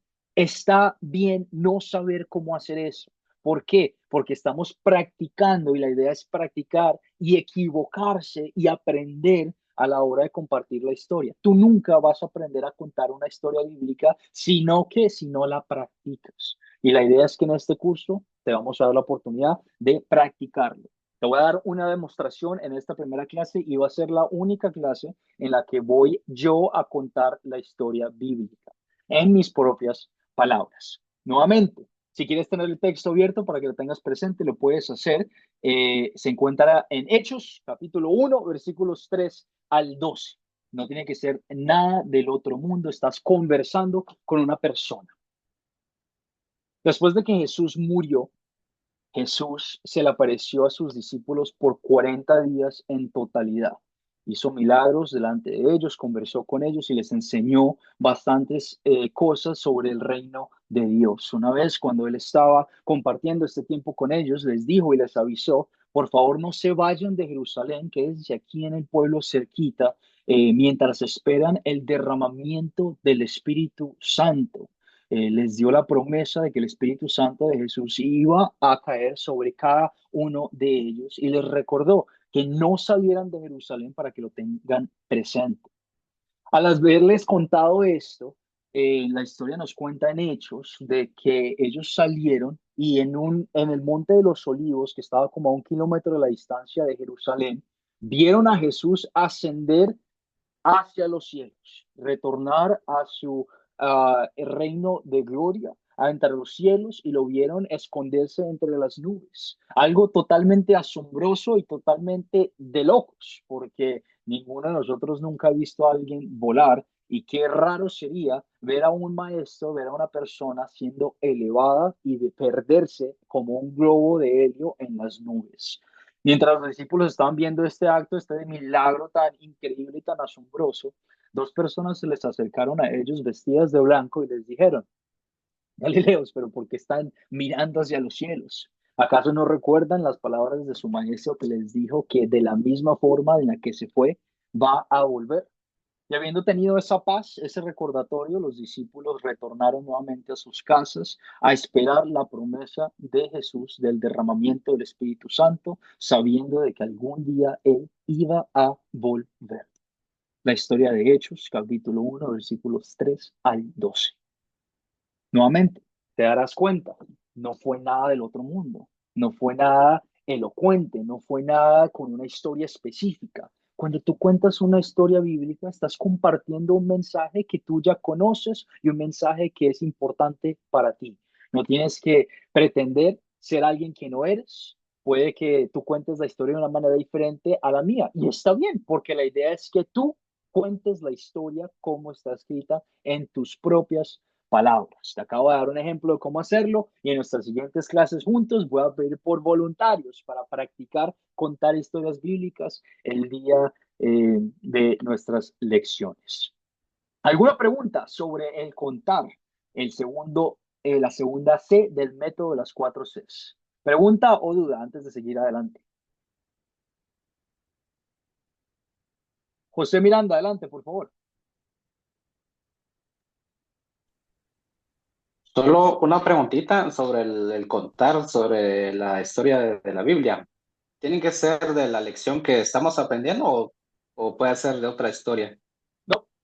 no saber cómo hacer eso. ¿Por qué? Porque estamos practicando y la idea es practicar y equivocarse y aprender a la hora de compartir la historia. Tú nunca vas a aprender a contar una historia bíblica, sino que si no la practicas. Y la idea es que en este curso te vamos a dar la oportunidad de practicarlo. Te voy a dar una demostración en esta primera clase y va a ser la única clase en la que voy yo a contar la historia bíblica en mis propias palabras. Nuevamente, si quieres tener el texto abierto para que lo tengas presente, lo puedes hacer. Se encuentra en Hechos, capítulo 1, versículos 3 al 12. No tiene que ser nada del otro mundo. Estás conversando con una persona. Después de que Jesús murió, Jesús se le apareció a sus discípulos por 40 días en totalidad. Hizo milagros delante de ellos, conversó con ellos y les enseñó bastantes cosas sobre el reino de Dios. Una vez cuando él estaba compartiendo este tiempo con ellos, les dijo y les avisó, por favor no se vayan de Jerusalén, quédense aquí en el pueblo cerquita, mientras esperan el derramamiento del Espíritu Santo. Les dio la promesa de que el Espíritu Santo de Jesús iba a caer sobre cada uno de ellos y les recordó que no salieran de Jerusalén para que lo tengan presente. Al haberles contado esto, la historia nos cuenta en Hechos de que ellos salieron y en el Monte de los Olivos, que estaba como a 1 kilómetro de la distancia de Jerusalén, vieron a Jesús ascender hacia los cielos, retornar a su reino de gloria, a entre los cielos, y lo vieron esconderse entre las nubes. Algo totalmente asombroso y totalmente de locos, porque ninguno de nosotros nunca ha visto a alguien volar. Y qué raro sería ver a un maestro, ver a una persona siendo elevada y de perderse como un globo de helio en las nubes. Mientras los discípulos estaban viendo este acto, este milagro tan increíble y tan asombroso, dos personas se les acercaron a ellos vestidas de blanco y les dijeron, Galileos, pero ¿por qué están mirando hacia los cielos? ¿Acaso no recuerdan las palabras de su maestro que les dijo que de la misma forma en la que se fue, va a volver? Y habiendo tenido esa paz, ese recordatorio, los discípulos retornaron nuevamente a sus casas a esperar la promesa de Jesús del derramamiento del Espíritu Santo, sabiendo de que algún día Él iba a volver. La historia de Hechos, capítulo 1, versículos 3 al 12. Nuevamente, te darás cuenta, no fue nada del otro mundo, no fue nada elocuente, no fue nada con una historia específica. Cuando tú cuentas una historia bíblica, estás compartiendo un mensaje que tú ya conoces y un mensaje que es importante para ti. No tienes que pretender ser alguien que no eres. Puede que tú cuentes la historia de una manera diferente a la mía y está bien, porque la idea es que tú cuentes la historia como está escrita en tus propias palabras. Te acabo de dar un ejemplo de cómo hacerlo y en nuestras siguientes clases juntos voy a pedir por voluntarios para practicar contar historias bíblicas el día de nuestras lecciones. ¿Alguna pregunta sobre el contar? La segunda C del método de las 4 Cs. ¿Pregunta o duda antes de seguir adelante? José Miranda, adelante, por favor. Solo una preguntita sobre el contar sobre la historia de la Biblia. ¿Tiene que ser de la lección que estamos aprendiendo o puede ser de otra historia?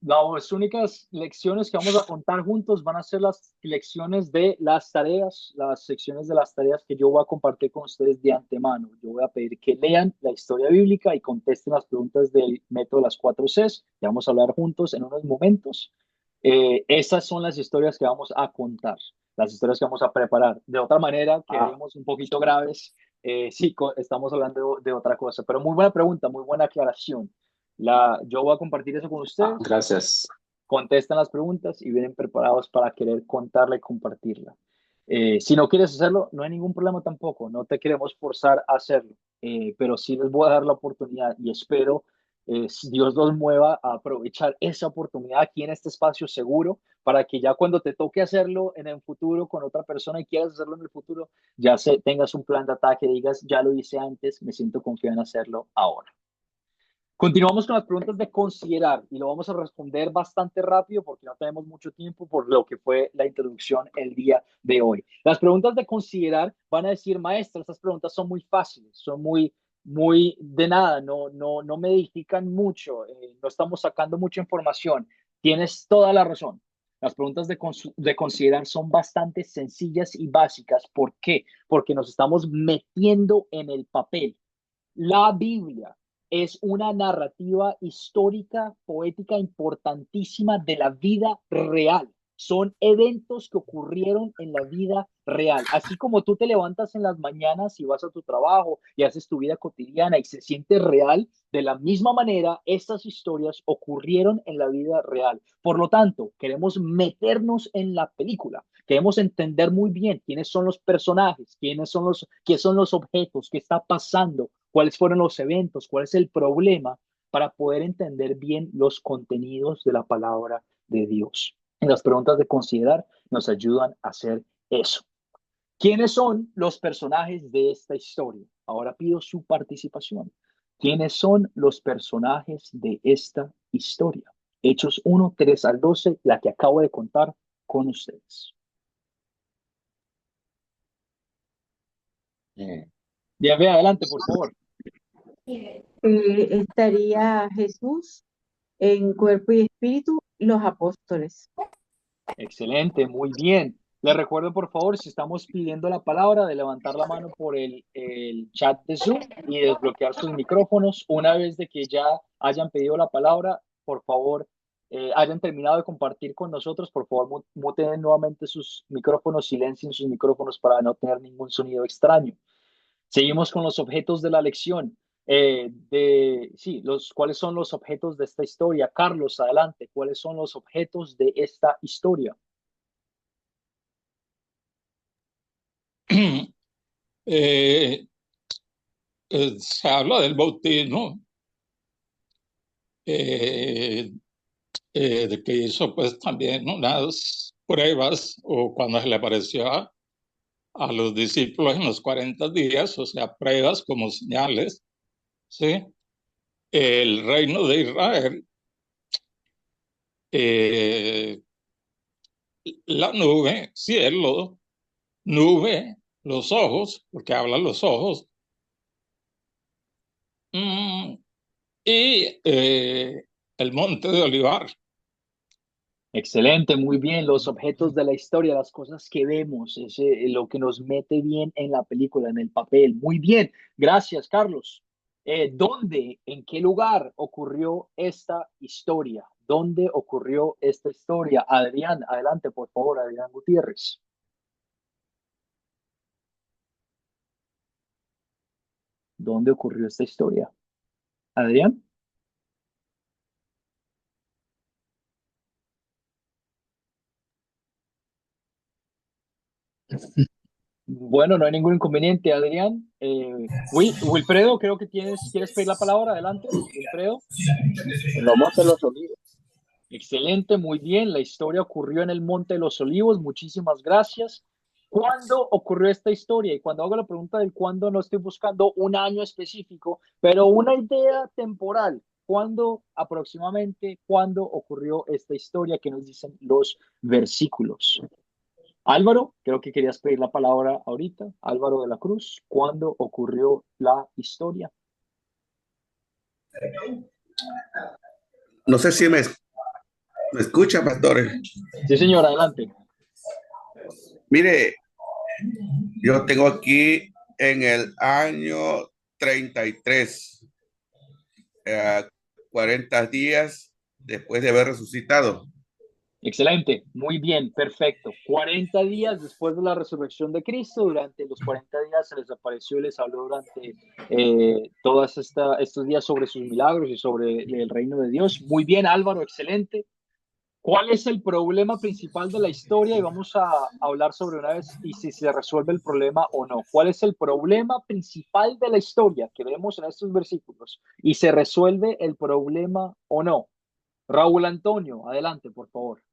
No, las únicas lecciones que vamos a contar juntos van a ser las lecciones de las tareas, las secciones de las tareas que yo voy a compartir con ustedes de antemano. Yo voy a pedir que lean la historia bíblica y contesten las preguntas del método de las 4 Cs. Ya vamos a hablar juntos en unos momentos. Esas son las historias que vamos a contar, las historias que vamos a preparar. De otra manera, quedaríamos un poquito graves. Sí, estamos hablando de otra cosa, pero muy buena pregunta, muy buena aclaración. Yo voy a compartir eso con ustedes. Gracias. Contestan las preguntas y vienen preparados para querer contarla y compartirla. Si no quieres hacerlo, no hay ningún problema tampoco. No te queremos forzar a hacerlo, pero sí les voy a dar la oportunidad y espero si Dios los mueva a aprovechar esa oportunidad aquí en este espacio seguro para que ya cuando te toque hacerlo en el futuro con otra persona y quieras hacerlo en el futuro, ya tengas un plan de ataque, digas, ya lo hice antes, me siento confiado en hacerlo ahora. Continuamos con las preguntas de considerar y lo vamos a responder bastante rápido porque no tenemos mucho tiempo por lo que fue la introducción el día de hoy. Las preguntas de considerar van a decir, maestra, estas preguntas son muy fáciles, son muy de nada, no me edifican mucho, no estamos sacando mucha información. Tienes toda la razón. Las preguntas de considerar son bastante sencillas y básicas. ¿Por qué? Porque nos estamos metiendo en el papel. La Biblia es una narrativa histórica, poética importantísima de la vida real. Son eventos que ocurrieron en la vida real. Así como tú te levantas en las mañanas y vas a tu trabajo y haces tu vida cotidiana y se siente real, de la misma manera, estas historias ocurrieron en la vida real. Por lo tanto, queremos meternos en la película. Queremos entender muy bien quiénes son los personajes, qué son los objetos, qué está pasando, cuáles fueron los eventos, cuál es el problema para poder entender bien los contenidos de la palabra de Dios. Y las preguntas de considerar nos ayudan a hacer eso. ¿Quiénes son los personajes de esta historia? Ahora pido su participación. ¿Quiénes son los personajes de esta historia? Hechos 1, 3 al 12, la que acabo de contar con ustedes. Ya ve adelante, por favor. Estaría Jesús en cuerpo y espíritu, los apóstoles. Excelente, muy bien. Les recuerdo, por favor, si estamos pidiendo la palabra, de levantar la mano por el chat de Zoom y desbloquear sus micrófonos. Una vez de que ya hayan pedido la palabra, por favor, hayan terminado de compartir con nosotros, por favor, muten nuevamente sus micrófonos, silencien sus micrófonos para no tener ningún sonido extraño. Seguimos con los objetos de la lección. ¿Cuáles son los objetos de esta historia? Carlos, adelante. ¿Cuáles son los objetos de esta historia? Se habla del bautismo, de que hizo pues también unas pruebas o cuando se le apareció a los discípulos en los 40 días, o sea, pruebas como señales, ¿sí? El reino de Israel, la nube, cielo, nube, los ojos, porque hablan los ojos, y el monte de Olivar. Excelente, muy bien. Los objetos de la historia, las cosas que vemos, es lo que nos mete bien en la película, en el papel. Muy bien, gracias, Carlos. ¿Dónde, en qué lugar ocurrió esta historia? ¿Dónde ocurrió esta historia? Adrián, adelante, por favor, Adrián Gutiérrez. ¿Dónde ocurrió esta historia? Adrián. Bueno, no hay ningún inconveniente, Adrián. Wilfredo, creo que quieres pedir la palabra. Adelante, Wilfredo. En los Montes de los Olivos. Excelente, muy bien. La historia ocurrió en el Monte de los Olivos. Muchísimas gracias. ¿Cuándo ocurrió esta historia? Y cuando hago la pregunta del cuándo, no estoy buscando un año específico, pero una idea temporal. ¿Cuándo aproximadamente, cuándo ocurrió esta historia que nos dicen los versículos? Álvaro, creo que querías pedir la palabra ahorita. Álvaro de la Cruz, ¿cuándo ocurrió la historia? No sé si me escucha, pastores. Sí, señor, adelante. Mire, yo tengo aquí en el año 33, 40 días después de haber resucitado. Excelente, muy bien, perfecto. 40 días después de la resurrección de Cristo, durante los 40 días se les apareció y les habló durante todos estos días sobre sus milagros y sobre el reino de Dios. Muy bien, Álvaro, excelente. ¿Cuál es el problema principal de la historia? Y vamos a hablar sobre una vez y si se resuelve el problema o no. ¿Cuál es el problema principal de la historia que vemos en estos versículos? Y se resuelve el problema o no. Raúl Antonio, adelante, por favor.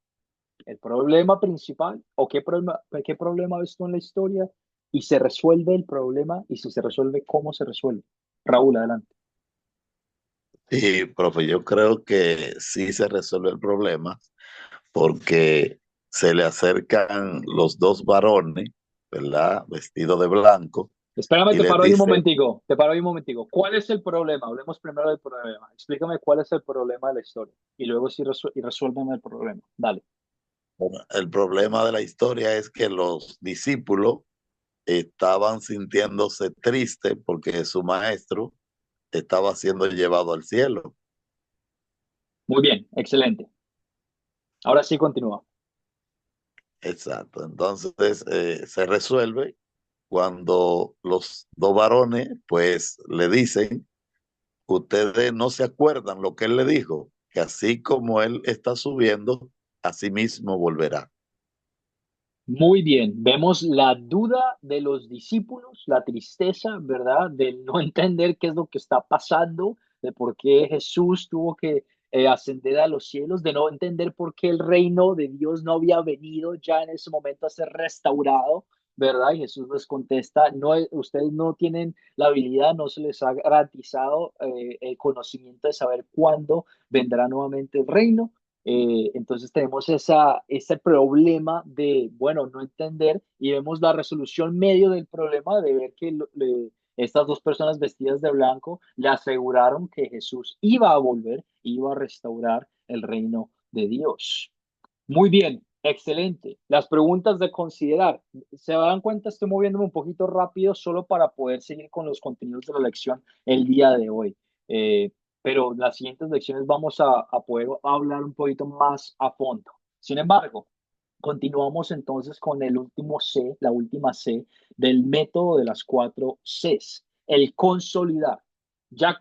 El problema principal o qué problema ves tú en la historia y se resuelve el problema y si se resuelve, ¿cómo se resuelve? Raúl, adelante. Sí, profe, yo creo que sí se resuelve el problema porque se le acercan los dos varones, ¿verdad? Vestidos de blanco, Espérame, y te les paro ahí un dice, momentico, te paro ahí un momentico. ¿Cuál es el problema? Hablemos primero del problema. Explícame cuál es el problema de la historia y luego sí resuélveme el problema. Dale. bueno, el problema de la historia es que los discípulos estaban sintiéndose tristes porque su maestro estaba siendo llevado al cielo. Muy bien, excelente. Ahora sí continúa. Exacto. Entonces se resuelve cuando los dos varones pues le dicen, ustedes no se acuerdan lo que él le dijo, que así como él está subiendo, así mismo volverá. Muy bien, vemos la duda de los discípulos, la tristeza, ¿verdad? De no entender qué es lo que está pasando, de por qué Jesús tuvo que ascender a los cielos, de no entender por qué el reino de Dios no había venido ya en ese momento a ser restaurado, ¿verdad? Y Jesús les contesta, no, ustedes no tienen la habilidad, no se les ha garantizado el conocimiento de saber cuándo vendrá nuevamente el reino. Entonces tenemos ese problema de, bueno, no entender y vemos la resolución medio del problema de ver que estas dos personas vestidas de blanco le aseguraron que Jesús iba a volver, iba a restaurar el reino de Dios. Muy bien, excelente. Las preguntas de considerar. Se dan cuenta, estoy moviéndome un poquito rápido solo para poder seguir con los contenidos de la lección el día de hoy. Pero en las siguientes lecciones vamos a poder hablar un poquito más a fondo. Sin embargo, continuamos entonces con el último C, la última C del método de las 4 Cs, el consolidar. Ya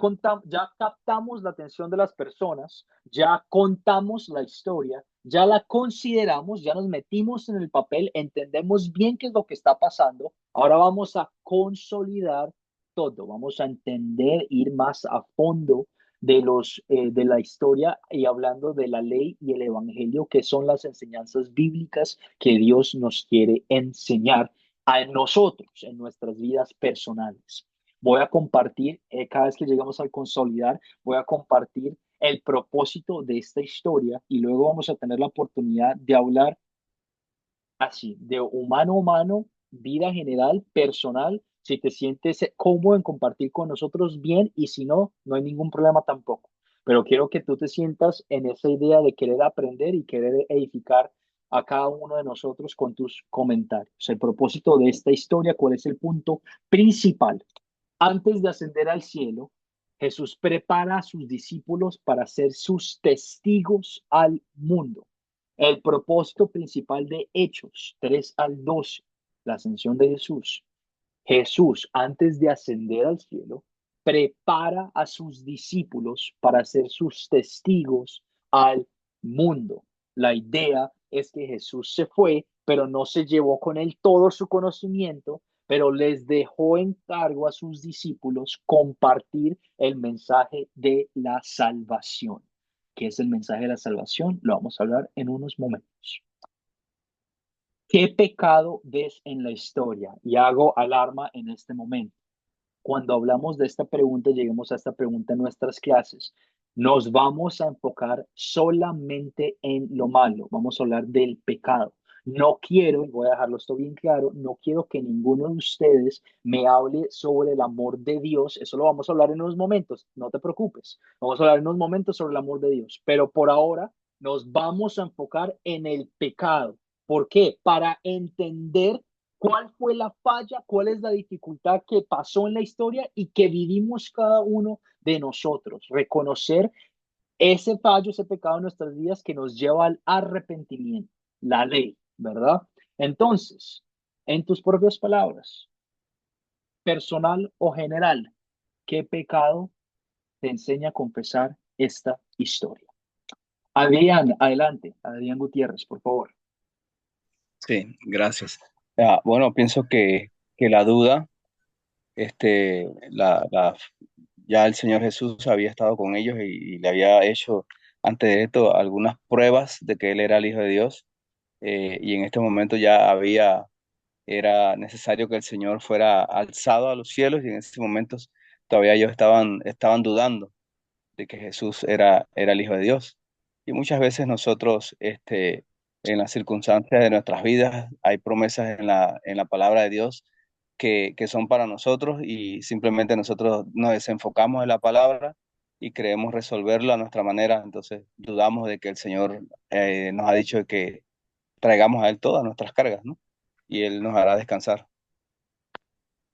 captamos la atención de las personas, ya contamos la historia, ya la consideramos, ya nos metimos en el papel, entendemos bien qué es lo que está pasando. Ahora vamos a consolidar todo, vamos a entender, ir más a fondo de la historia y hablando de la ley y el evangelio, que son las enseñanzas bíblicas que Dios nos quiere enseñar a nosotros en nuestras vidas personales. Voy a compartir, cada vez que llegamos al consolidar, voy a compartir el propósito de esta historia y luego vamos a tener la oportunidad de hablar así, de humano a humano, vida general, personal, si te sientes cómodo en compartir con nosotros bien y si no, no hay ningún problema tampoco. Pero quiero que tú te sientas en esa idea de querer aprender y querer edificar a cada uno de nosotros con tus comentarios. El propósito de esta historia, ¿cuál es el punto principal? Antes de ascender al cielo, Jesús prepara a sus discípulos para ser sus testigos al mundo. El propósito principal de Hechos 3 al 12, la ascensión de Jesús. Jesús, antes de ascender al cielo, prepara a sus discípulos para ser sus testigos al mundo. La idea es que Jesús se fue, pero no se llevó con él todo su conocimiento, pero les dejó en cargo a sus discípulos compartir el mensaje de la salvación. ¿Qué es el mensaje de la salvación? Lo vamos a hablar en unos momentos. ¿Qué pecado ves en la historia? Y hago alarma en este momento. Cuando hablamos de esta pregunta, lleguemos a esta pregunta en nuestras clases, nos vamos a enfocar solamente en lo malo. Vamos a hablar del pecado. No quiero, y voy a dejarlo esto bien claro, no quiero que ninguno de ustedes me hable sobre el amor de Dios. Eso lo vamos a hablar en unos momentos, no te preocupes. Vamos a hablar en unos momentos sobre el amor de Dios. Pero por ahora nos vamos a enfocar en el pecado. ¿Por qué? Para entender cuál fue la falla, cuál es la dificultad que pasó en la historia y que vivimos cada uno de nosotros. Reconocer ese fallo, ese pecado en nuestras vidas que nos lleva al arrepentimiento, la ley, ¿verdad? Entonces, en tus propias palabras, personal o general, ¿qué pecado te enseña a confesar esta historia? Adrián, adelante, Adrián Gutiérrez, por favor. Sí, gracias. Bueno, pienso que la duda, este, ya el Señor Jesús había estado con ellos y le había hecho antes de esto algunas pruebas de que Él era el Hijo de Dios. Y en este momento era necesario que el Señor fuera alzado a los cielos y en ese momento todavía ellos estaban dudando de que Jesús era el Hijo de Dios. Y muchas veces nosotros, en las circunstancias de nuestras vidas, hay promesas en la palabra de Dios que son para nosotros y simplemente nosotros nos desenfocamos en la palabra y creemos resolverlo a nuestra manera. Entonces dudamos de que el Señor nos ha dicho que traigamos a Él todas nuestras cargas, ¿no? Y Él nos hará descansar.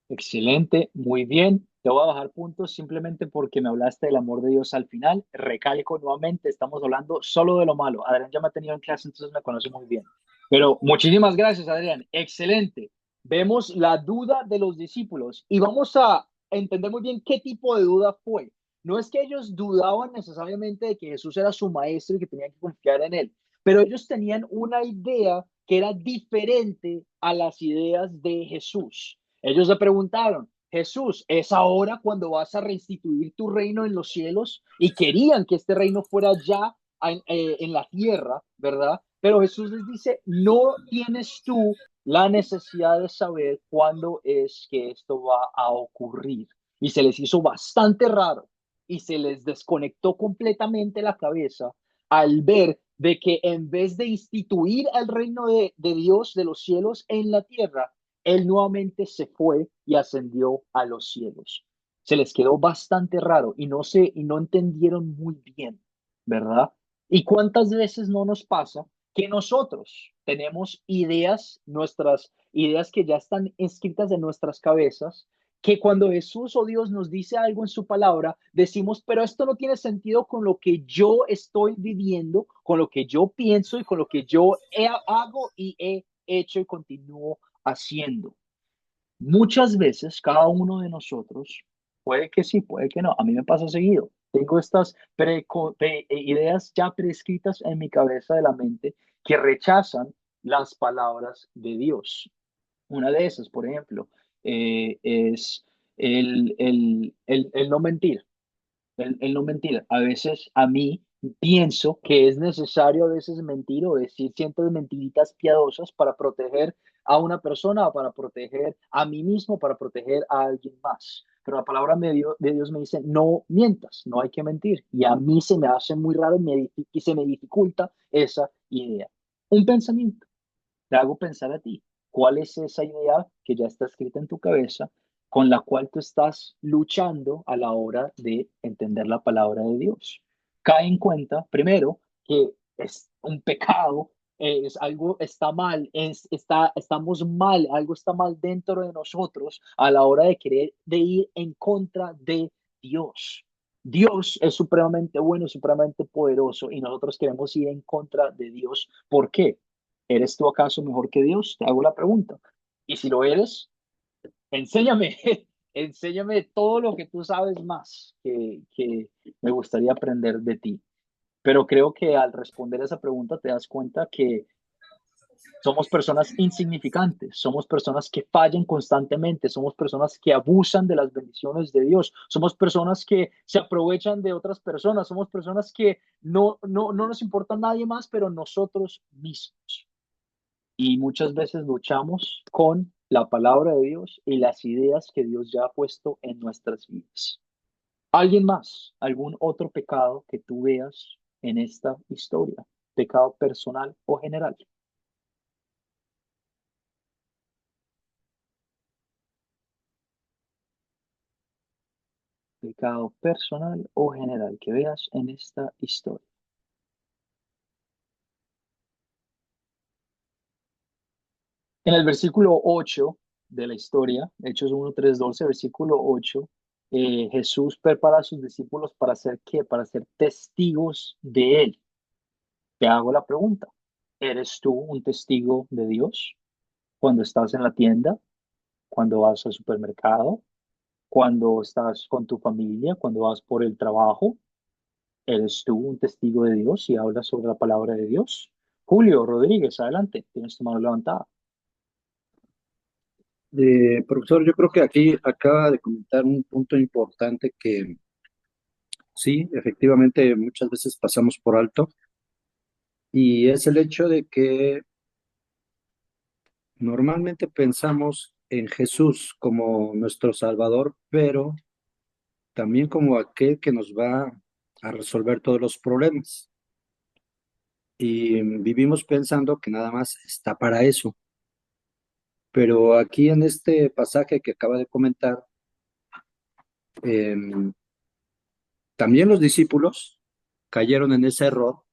Excelente, muy bien. Te voy a bajar puntos simplemente porque me hablaste del amor de Dios al final. Recalco nuevamente, estamos hablando solo de lo malo. Adrián ya me ha tenido en clase, entonces me conoce muy bien. Pero muchísimas gracias, Adrián. Excelente. Vemos la duda de los discípulos y vamos a entender muy bien qué tipo de duda fue. No es que ellos dudaban necesariamente de que Jesús era su maestro y que tenían que confiar en él, pero ellos tenían una idea que era diferente a las ideas de Jesús. Ellos le preguntaron, Jesús, ¿es ahora cuando vas a restituir tu reino en los cielos? Y querían que este reino fuera ya en la tierra, ¿verdad? Pero Jesús les dice, no tienes tú la necesidad de saber cuándo es que esto va a ocurrir. Y se les hizo bastante raro y se les desconectó completamente la cabeza al ver de que en vez de instituir el reino de Dios de los cielos en la tierra, él nuevamente se fue y ascendió a los cielos. Se les quedó bastante raro y no entendieron muy bien, ¿verdad? ¿Y cuántas veces no nos pasa que nosotros tenemos ideas, nuestras ideas que ya están escritas en nuestras cabezas, que cuando Jesús o Dios nos dice algo en su palabra, decimos, pero esto no tiene sentido con lo que yo estoy viviendo, con lo que yo pienso y con lo que yo hago y he hecho y continúo haciendo? Muchas veces cada uno de nosotros, puede que sí, puede que no, a mí me pasa seguido. Tengo estas ideas ya prescritas en mi cabeza de la mente que rechazan las palabras de Dios. Una de esas, por ejemplo, es el no mentir. El no mentir. A veces a mí pienso que es necesario a veces mentir o decir ciertas mentiritas piadosas para proteger a una persona o para proteger a mí mismo, para proteger a alguien más. Pero la palabra de Dios me dice, no mientas, no hay que mentir. Y a mí se me hace muy raro y se me dificulta esa idea. Un pensamiento. Te hago pensar a ti, ¿cuál es esa idea que ya está escrita en tu cabeza con la cual tú estás luchando a la hora de entender la palabra de Dios? Cae en cuenta, primero, que es un pecado, es algo está mal, estamos mal, algo está mal dentro de nosotros a la hora de querer de ir en contra de Dios. Dios es supremamente bueno, supremamente poderoso y nosotros queremos ir en contra de Dios. ¿Por qué? ¿Eres tú acaso mejor que Dios? Te hago la pregunta. Y si lo eres, enséñame, enséñame todo lo que tú sabes más que me gustaría aprender de ti. Pero creo que al responder esa pregunta te das cuenta que Somos personas insignificantes, somos personas que fallan constantemente, somos personas que abusan de las bendiciones de Dios, somos personas que se aprovechan de otras personas, somos personas que no nos importa nadie más, pero nosotros mismos. Y muchas veces luchamos con la palabra de Dios y las ideas que Dios ya ha puesto en nuestras vidas. ¿Alguien más? ¿Algún otro pecado que tú veas en esta historia? ¿Pecado personal o general? Pecado personal o general que veas en esta historia. En el versículo 8 de la historia, Hechos 1, 3, 12, versículo 8, Jesús prepara a sus discípulos para hacer qué? Para ser testigos de él. Te hago la pregunta, ¿eres tú un testigo de Dios cuando estás en la tienda, cuando vas al supermercado, cuando estás con tu familia, cuando vas por el trabajo? ¿Eres tú un testigo de Dios y hablas sobre la palabra de Dios? Julio Rodríguez, adelante, tienes tu mano levantada. Profesor, yo creo que aquí acaba de comentar un punto importante que sí, efectivamente muchas veces pasamos por alto, y es el hecho de que normalmente pensamos en Jesús como nuestro Salvador, pero también como aquel que nos va a resolver todos los problemas. Y vivimos pensando que nada más está para eso. Pero aquí en este pasaje que acaba de comentar, em, también los discípulos cayeron en ese error,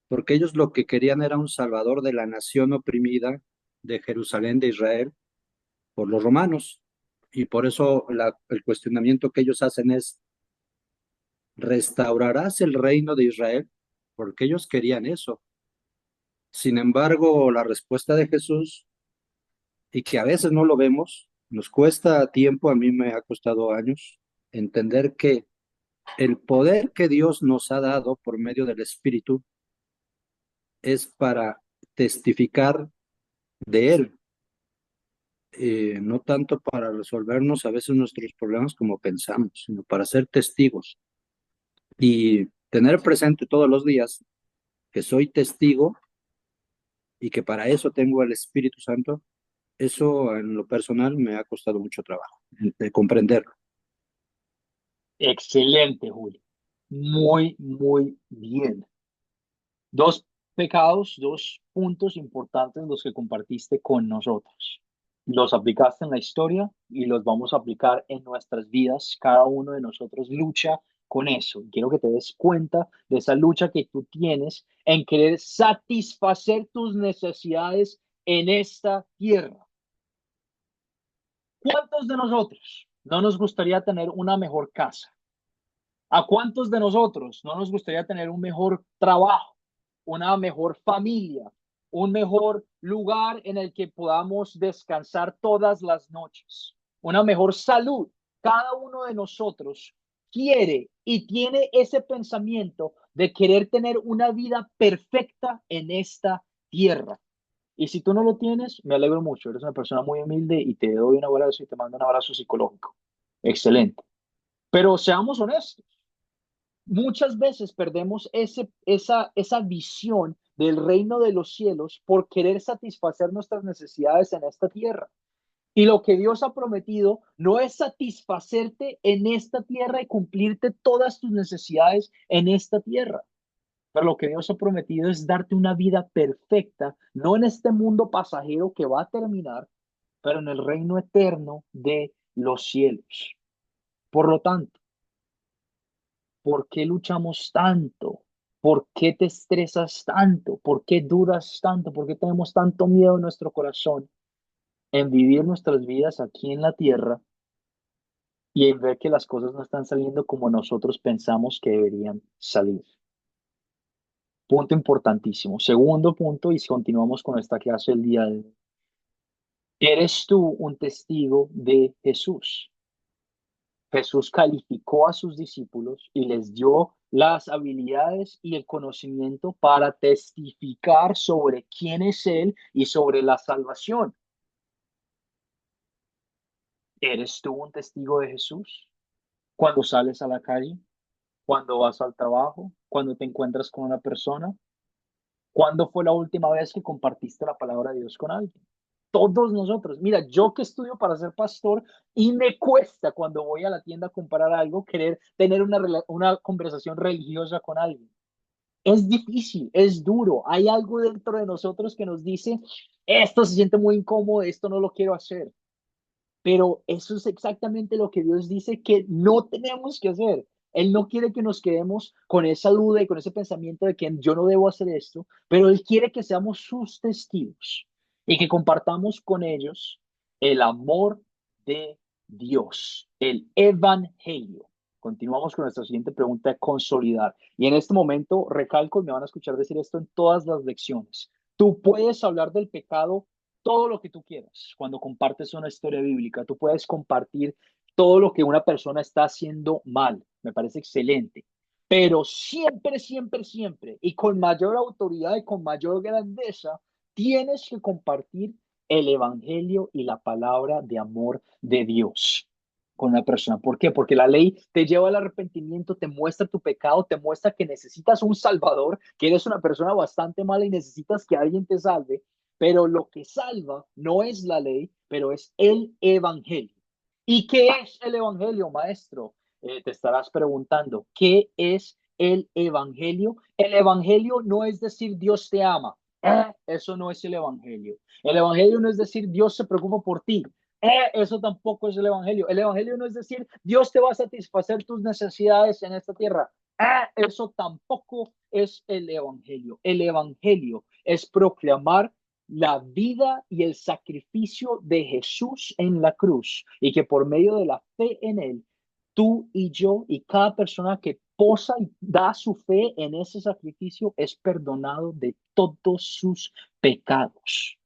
porque ellos lo que querían era un salvador de la nación oprimida de Jerusalén, de Israel, por los romanos. Y por eso el cuestionamiento que ellos hacen es, ¿restaurarás el reino de Israel? Porque ellos querían eso. Sin embargo, la respuesta de Jesús, y que a veces no lo vemos, nos cuesta tiempo, a mí me ha costado años, entender que el poder que Dios nos ha dado por medio del Espíritu es para testificar de Él, no tanto para resolvernos a veces nuestros problemas como pensamos, sino para ser testigos y tener presente todos los días que soy testigo y que para eso tengo el Espíritu Santo. Eso en lo personal me ha costado mucho trabajo de comprenderlo. Excelente, Julio. Muy, muy bien. Dos pecados, dos puntos importantes los que compartiste con nosotros. Los aplicaste en la historia y los vamos a aplicar en nuestras vidas. Cada uno de nosotros lucha con eso. Quiero que te des cuenta de esa lucha que tú tienes en querer satisfacer tus necesidades en esta tierra. ¿Cuántos de nosotros no nos gustaría tener una mejor casa? ¿A cuántos de nosotros no nos gustaría tener un mejor trabajo, una mejor familia, un mejor lugar en el que podamos descansar todas las noches, una mejor salud? Cada uno de nosotros quiere y tiene ese pensamiento de querer tener una vida perfecta en esta tierra. Y si tú no lo tienes, me alegro mucho. Eres una persona muy humilde y te doy un abrazo y te mando un abrazo psicológico. Excelente. Pero seamos honestos. Muchas veces perdemos esa visión del reino de los cielos por querer satisfacer nuestras necesidades en esta tierra. Y lo que Dios ha prometido no es satisfacerte en esta tierra y cumplirte todas tus necesidades en esta tierra. Pero lo que Dios ha prometido es darte una vida perfecta, no en este mundo pasajero que va a terminar, pero en el reino eterno de los cielos. Por lo tanto, ¿por qué luchamos tanto? ¿Por qué te estresas tanto? ¿Por qué dudas tanto? ¿Por qué tenemos tanto miedo en nuestro corazón en vivir nuestras vidas aquí en la tierra y en ver que las cosas no están saliendo como nosotros pensamos que deberían salir? Punto importantísimo. Segundo punto, y si continuamos con esta clase el día de hoy. ¿Eres tú un testigo de Jesús? Jesús calificó a sus discípulos y les dio las habilidades y el conocimiento para testificar sobre quién es Él y sobre la salvación. ¿Eres tú un testigo de Jesús? Cuando sales a la calle, cuando vas al trabajo, cuando te encuentras con una persona. ¿Cuándo fue la última vez que compartiste la palabra de Dios con alguien? Todos nosotros. Mira, yo que estudio para ser pastor y me cuesta cuando voy a la tienda a comprar algo, querer tener una conversación religiosa con alguien. Es difícil, es duro. Hay algo dentro de nosotros que nos dice, esto se siente muy incómodo, esto no lo quiero hacer. Pero eso es exactamente lo que Dios dice que no tenemos que hacer. Él no quiere que nos quedemos con esa duda y con ese pensamiento de que yo no debo hacer esto, pero Él quiere que seamos sus testigos y que compartamos con ellos el amor de Dios, el evangelio. Continuamos con nuestra siguiente pregunta de consolidar. Y en este momento, recalco, y me van a escuchar decir esto en todas las lecciones. Tú puedes hablar del pecado todo lo que tú quieras cuando compartes una historia bíblica. Tú puedes compartir todo lo que una persona está haciendo mal. Me parece excelente. Pero siempre, siempre, siempre, y con mayor autoridad y con mayor grandeza, tienes que compartir el evangelio y la palabra de amor de Dios con una persona. ¿Por qué? Porque la ley te lleva al arrepentimiento, te muestra tu pecado, te muestra que necesitas un salvador, que eres una persona bastante mala y necesitas que alguien te salve. Pero lo que salva no es la ley, pero es el evangelio. ¿Y qué es el evangelio, maestro? Te estarás preguntando, ¿qué es el evangelio? El evangelio no es decir Dios te ama. Eso no es el evangelio. El evangelio no es decir Dios se preocupa por ti. Eso tampoco es el evangelio. El evangelio no es decir Dios te va a satisfacer tus necesidades en esta tierra. Eso tampoco es el evangelio. El evangelio es proclamar la vida y el sacrificio de Jesús en la cruz y que por medio de la fe en él, tú y yo y cada persona que posa y da su fe en ese sacrificio es perdonado de todos sus pecados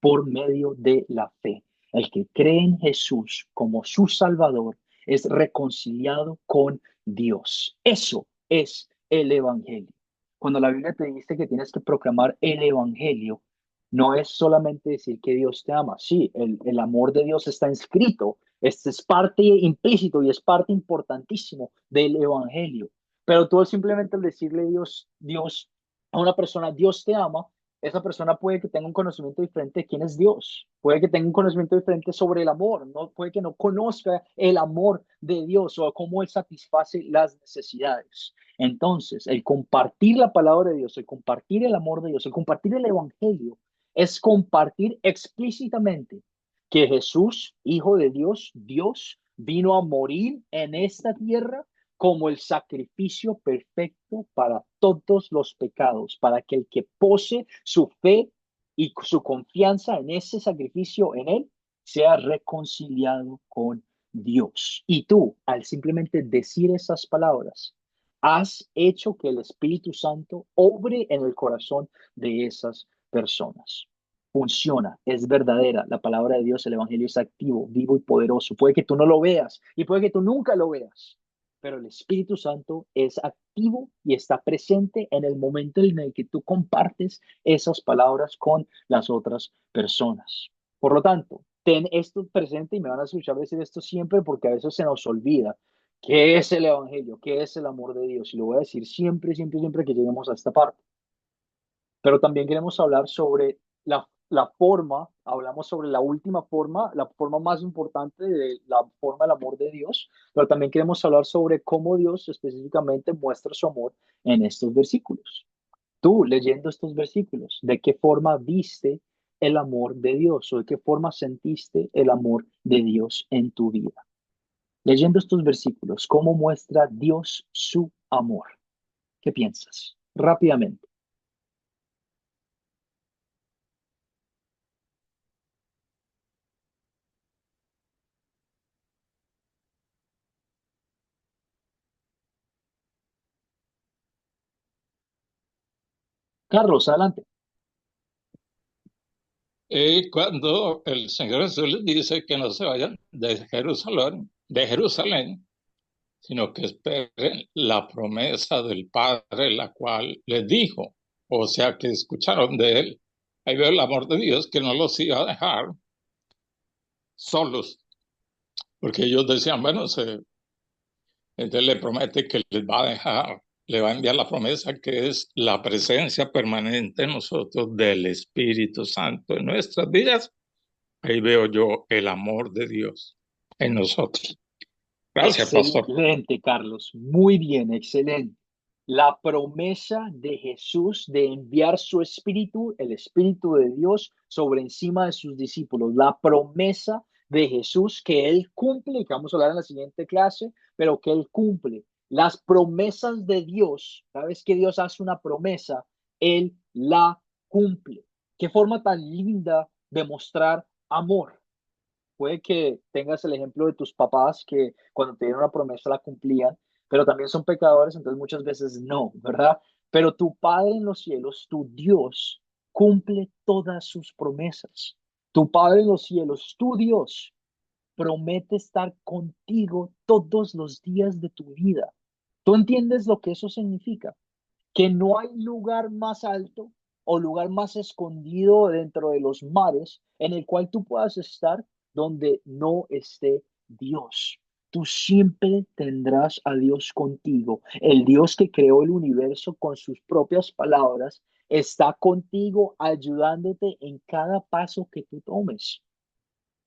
por medio de la fe. El que cree en Jesús como su Salvador es reconciliado con Dios. Eso es el Evangelio. Cuando la Biblia te dice que tienes que proclamar el Evangelio, no es solamente decir que Dios te ama. Sí, el amor de Dios está inscrito. Este es parte implícito y es parte importantísimo del Evangelio. Pero tú simplemente al decirle Dios a una persona, Dios te ama, esa persona puede que tenga un conocimiento diferente de quién es Dios, puede que tenga un conocimiento diferente sobre el amor, no puede que no conozca el amor de Dios o cómo él satisface las necesidades. Entonces, el compartir la palabra de Dios, el compartir el amor de Dios, el compartir el evangelio, es compartir explícitamente que Jesús, Hijo de Dios, Dios, vino a morir en esta tierra como el sacrificio perfecto para todos los pecados, para que el que pose su fe y su confianza en ese sacrificio en él sea reconciliado con Dios. Y tú, al simplemente decir esas palabras, has hecho que el Espíritu Santo obre en el corazón de esas personas. Funciona, es verdadera. La palabra de Dios, el Evangelio es activo, vivo y poderoso. Puede que tú no lo veas y puede que tú nunca lo veas, pero el Espíritu Santo es activo y está presente en el momento en el que tú compartes esas palabras con las otras personas. Por lo tanto, ten esto presente y me van a escuchar decir esto siempre porque a veces se nos olvida qué es el Evangelio, qué es el amor de Dios. Y lo voy a decir siempre, siempre, siempre que lleguemos a esta parte. Pero también queremos hablar sobre la forma, hablamos sobre la última forma, la forma más importante de la forma del amor de Dios, pero también queremos hablar sobre cómo Dios específicamente muestra su amor en estos versículos. Tú, leyendo estos versículos, ¿de qué forma viste el amor de Dios o de qué forma sentiste el amor de Dios en tu vida? Leyendo estos versículos, ¿cómo muestra Dios su amor? ¿Qué piensas? Rápidamente. Carlos, adelante. Y cuando el Señor Jesús les dice que no se vayan de Jerusalén, sino que esperen la promesa del Padre, la cual les dijo. O sea que escucharon de él. Ahí veo el amor de Dios que no los iba a dejar solos, porque ellos decían, bueno, entonces le promete que les va a dejar, le va a enviar la promesa que es la presencia permanente en nosotros del Espíritu Santo en nuestras vidas. Ahí veo yo el amor de Dios en nosotros. Gracias, pastor. Excelente, Carlos. Muy bien, excelente. La promesa de Jesús de enviar su espíritu, el espíritu de Dios, sobre encima de sus discípulos. La promesa de Jesús que Él cumple, que vamos a hablar en la siguiente clase, pero que Él cumple. Las promesas de Dios, cada vez que Dios hace una promesa, Él la cumple. Qué forma tan linda de mostrar amor. Puede que tengas el ejemplo de tus papás que cuando te dieron una promesa la cumplían, pero también son pecadores, entonces muchas veces no, ¿verdad? Pero tu Padre en los cielos, tu Dios, cumple todas sus promesas. Tu Padre en los cielos, tu Dios, promete estar contigo todos los días de tu vida. ¿Tú entiendes lo que eso significa? Que no hay lugar más alto o lugar más escondido dentro de los mares en el cual tú puedas estar donde no esté Dios. Tú siempre tendrás a Dios contigo. El Dios que creó el universo con sus propias palabras está contigo ayudándote en cada paso que tú tomes.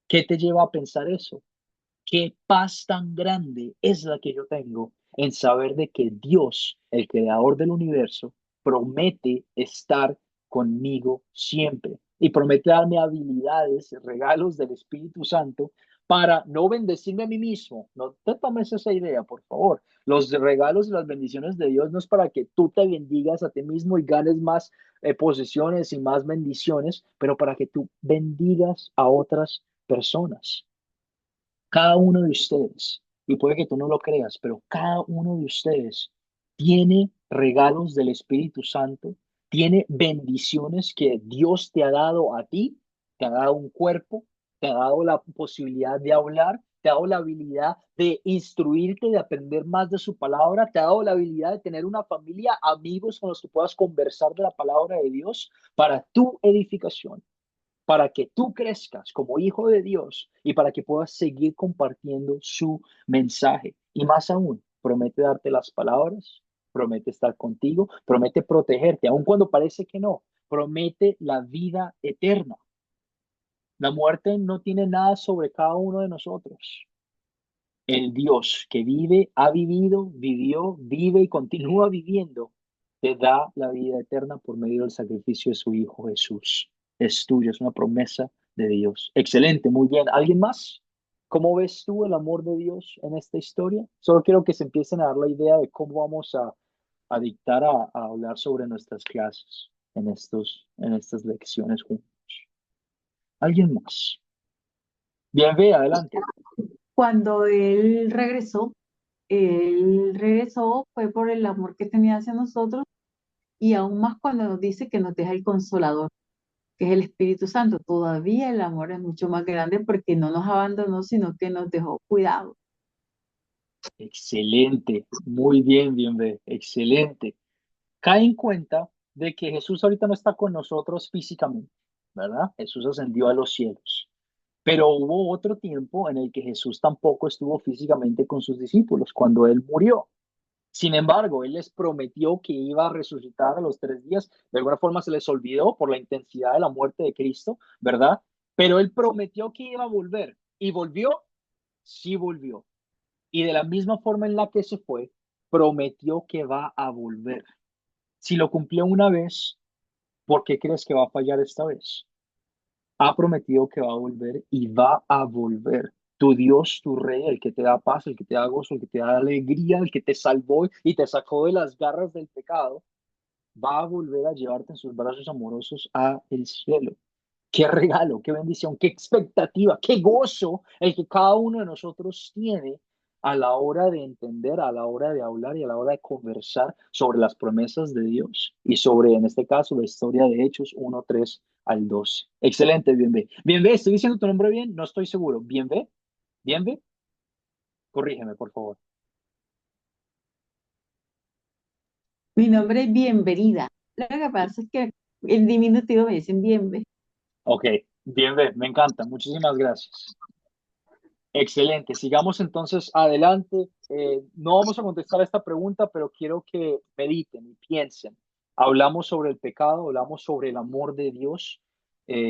¿Qué te lleva a pensar eso? Qué paz tan grande es la que yo tengo en saber de que Dios, el creador del universo, promete estar conmigo siempre y promete darme habilidades, regalos del Espíritu Santo para no bendecirme a mí mismo. No te tomes esa idea, por favor. Los regalos y las bendiciones de Dios no es para que tú te bendigas a ti mismo y ganes más posesiones y más bendiciones, pero para que tú bendigas a otras personas. Cada uno de ustedes, y puede que tú no lo creas, pero cada uno de ustedes tiene regalos del Espíritu Santo, tiene bendiciones que Dios te ha dado a ti, te ha dado un cuerpo, te ha dado la posibilidad de hablar, te ha dado la habilidad de instruirte, de aprender más de su palabra, te ha dado la habilidad de tener una familia, amigos con los que puedas conversar de la palabra de Dios para tu edificación, para que tú crezcas como hijo de Dios y para que puedas seguir compartiendo su mensaje. Y más aún, promete darte las palabras, promete estar contigo, promete protegerte, aun cuando parece que no, promete la vida eterna. La muerte no tiene nada sobre cada uno de nosotros. El Dios que vive, ha vivido, vivió, vive y continúa viviendo, te da la vida eterna por medio del sacrificio de su Hijo Jesús. Es tuyo, es una promesa de Dios. Excelente, muy bien. ¿Alguien más? ¿Cómo ves tú el amor de Dios en esta historia? Solo quiero que se empiecen a dar la idea de cómo vamos a dictar, a hablar sobre nuestras clases en estas lecciones juntos. ¿Alguien más? Bien, ve, adelante. Cuando él regresó fue por el amor que tenía hacia nosotros y aún más cuando nos dice que nos deja el consolador, que es el Espíritu Santo. Todavía el amor es mucho más grande porque no nos abandonó, sino que nos dejó cuidado. Excelente, muy bien, bien, ve, excelente. Cae en cuenta de que Jesús ahorita no está con nosotros físicamente, ¿verdad? Jesús ascendió a los cielos. Pero hubo otro tiempo en el que Jesús tampoco estuvo físicamente con sus discípulos, cuando Él murió. Sin embargo, Él les prometió que iba a resucitar a los 3 días. De alguna forma se les olvidó por la intensidad de la muerte de Cristo, ¿verdad? Pero Él prometió que iba a volver. ¿Y volvió? Sí volvió. Y de la misma forma en la que se fue, prometió que va a volver. Si lo cumplió una vez, ¿por qué crees que va a fallar esta vez? Ha prometido que va a volver y va a volver. Tu Dios, tu Rey, el que te da paz, el que te da gozo, el que te da alegría, el que te salvó y te sacó de las garras del pecado, va a volver a llevarte en sus brazos amorosos a el cielo. Qué regalo, qué bendición, qué expectativa, qué gozo el que cada uno de nosotros tiene a la hora de entender, a la hora de hablar y a la hora de conversar sobre las promesas de Dios y sobre, en este caso, la historia de Hechos 1:3 al 12. Excelente, Bienve. Bienve, ¿estoy diciendo tu nombre bien? No estoy seguro. Bienve, Bienve, corrígeme, por favor. Mi nombre es Bienvenida. Lo que pasa es que en diminutivo me dicen Bienve. Ok, bien, me encanta. Muchísimas gracias. Excelente. Sigamos entonces adelante. No vamos a contestar a esta pregunta, pero quiero que mediten y piensen. Hablamos sobre el pecado, hablamos sobre el amor de Dios.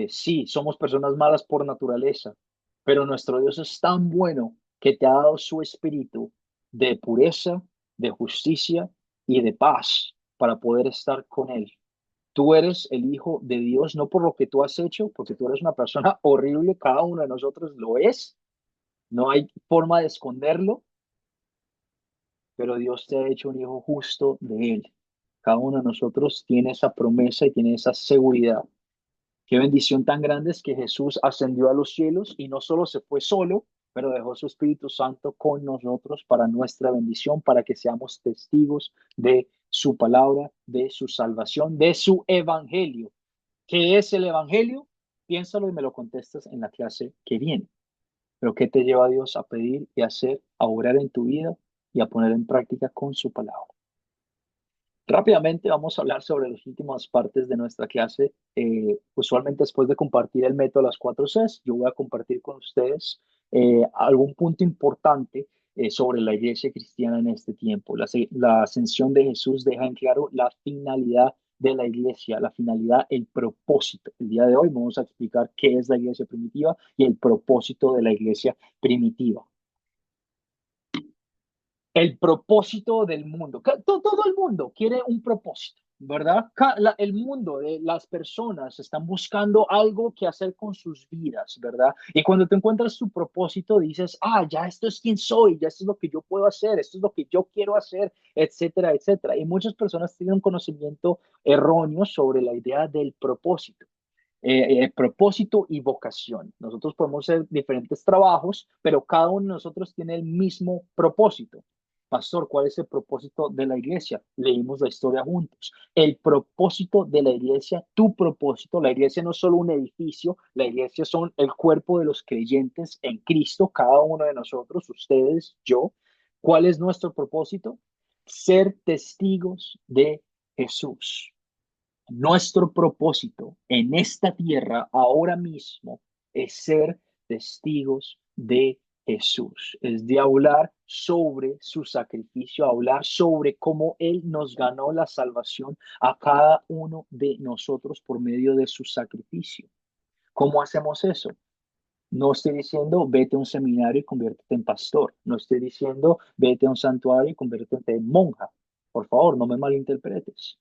Sí, somos personas malas por naturaleza, pero nuestro Dios es tan bueno que te ha dado su espíritu de pureza, de justicia y de paz para poder estar con Él. Tú eres el hijo de Dios, no por lo que tú has hecho, porque tú eres una persona horrible, cada uno de nosotros lo es, no hay forma de esconderlo, pero Dios te ha hecho un hijo justo de Él. Cada uno de nosotros tiene esa promesa y tiene esa seguridad. Qué bendición tan grande es que Jesús ascendió a los cielos y no solo se fue solo, pero dejó su Espíritu Santo con nosotros para nuestra bendición, para que seamos testigos de su palabra, de su salvación, de su evangelio. ¿Qué es el evangelio? Piénsalo y me lo contestas en la clase que viene. Pero ¿qué te lleva a Dios a pedir y a hacer, a orar en tu vida y a poner en práctica con su palabra? Rápidamente vamos a hablar sobre las últimas partes de nuestra clase. Usualmente después de compartir el método de las 4 Cs, yo voy a compartir con ustedes algún punto importante sobre la iglesia cristiana en este tiempo. La ascensión de Jesús deja en claro la finalidad de la iglesia, la finalidad, el propósito. El día de hoy vamos a explicar qué es la iglesia primitiva y el propósito de la iglesia primitiva. El propósito del mundo. Todo el mundo quiere un propósito, ¿verdad? El mundo de las personas están buscando algo que hacer con sus vidas, ¿verdad? Y cuando te encuentras tu propósito, dices, ya esto es quien soy, ya esto es lo que yo puedo hacer, esto es lo que yo quiero hacer, etcétera, etcétera. Y muchas personas tienen un conocimiento erróneo sobre la idea del propósito. Propósito y vocación. Nosotros podemos hacer diferentes trabajos, pero cada uno de nosotros tiene el mismo propósito. Pastor, ¿cuál es el propósito de la iglesia? Leímos la historia juntos. El propósito de la iglesia, tu propósito, la iglesia no es solo un edificio, la iglesia son el cuerpo de los creyentes en Cristo, cada uno de nosotros, ustedes, yo. ¿Cuál es nuestro propósito? Ser testigos de Jesús. Nuestro propósito en esta tierra ahora mismo es ser testigos de Jesús, es de hablar sobre su sacrificio, hablar sobre cómo Él nos ganó la salvación a cada uno de nosotros por medio de su sacrificio. ¿Cómo hacemos eso? No estoy diciendo vete a un seminario y conviértete en pastor. No estoy diciendo vete a un santuario y conviértete en monja. Por favor, no me malinterpretes.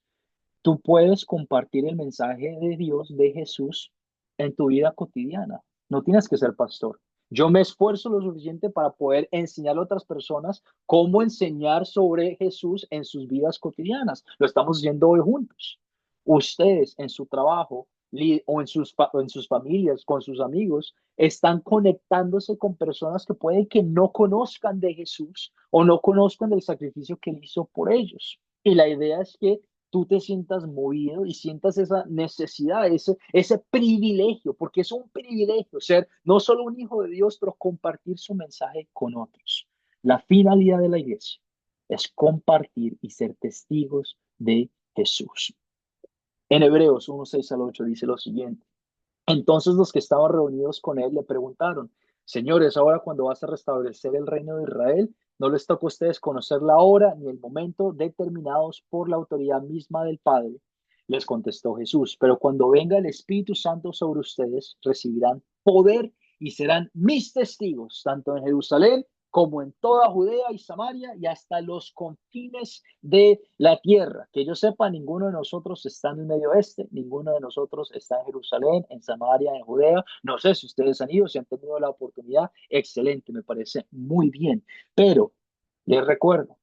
Tú puedes compartir el mensaje de Dios, de Jesús, en tu vida cotidiana. No tienes que ser pastor. Yo me esfuerzo lo suficiente para poder enseñar a otras personas cómo enseñar sobre Jesús en sus vidas cotidianas. Lo estamos haciendo hoy juntos. Ustedes en su trabajo o en sus familias, con sus amigos, están conectándose con personas que pueden que no conozcan de Jesús o no conozcan del sacrificio que Él hizo por ellos. Y la idea es que tú te sientas movido y sientas esa necesidad, ese privilegio, porque es un privilegio ser no solo un hijo de Dios, pero compartir su mensaje con otros. La finalidad de la iglesia es compartir y ser testigos de Jesús. En Hebreos 1:6-8 dice lo siguiente. Entonces los que estaban reunidos con él le preguntaron, señores, ahora cuando vas a restablecer el reino de Israel, no les toca a ustedes conocer la hora ni el momento determinados por la autoridad misma del Padre. Les contestó Jesús, pero cuando venga el Espíritu Santo sobre ustedes, recibirán poder y serán mis testigos, tanto en Jerusalén como en toda Judea y Samaria y hasta los confines de la tierra. Que yo sepa, ninguno de nosotros está en el medio oeste, ninguno de nosotros está en Jerusalén, en Samaria, en Judea. No sé si ustedes han ido, si han tenido la oportunidad. Excelente, me parece muy bien. Pero les recuerdo,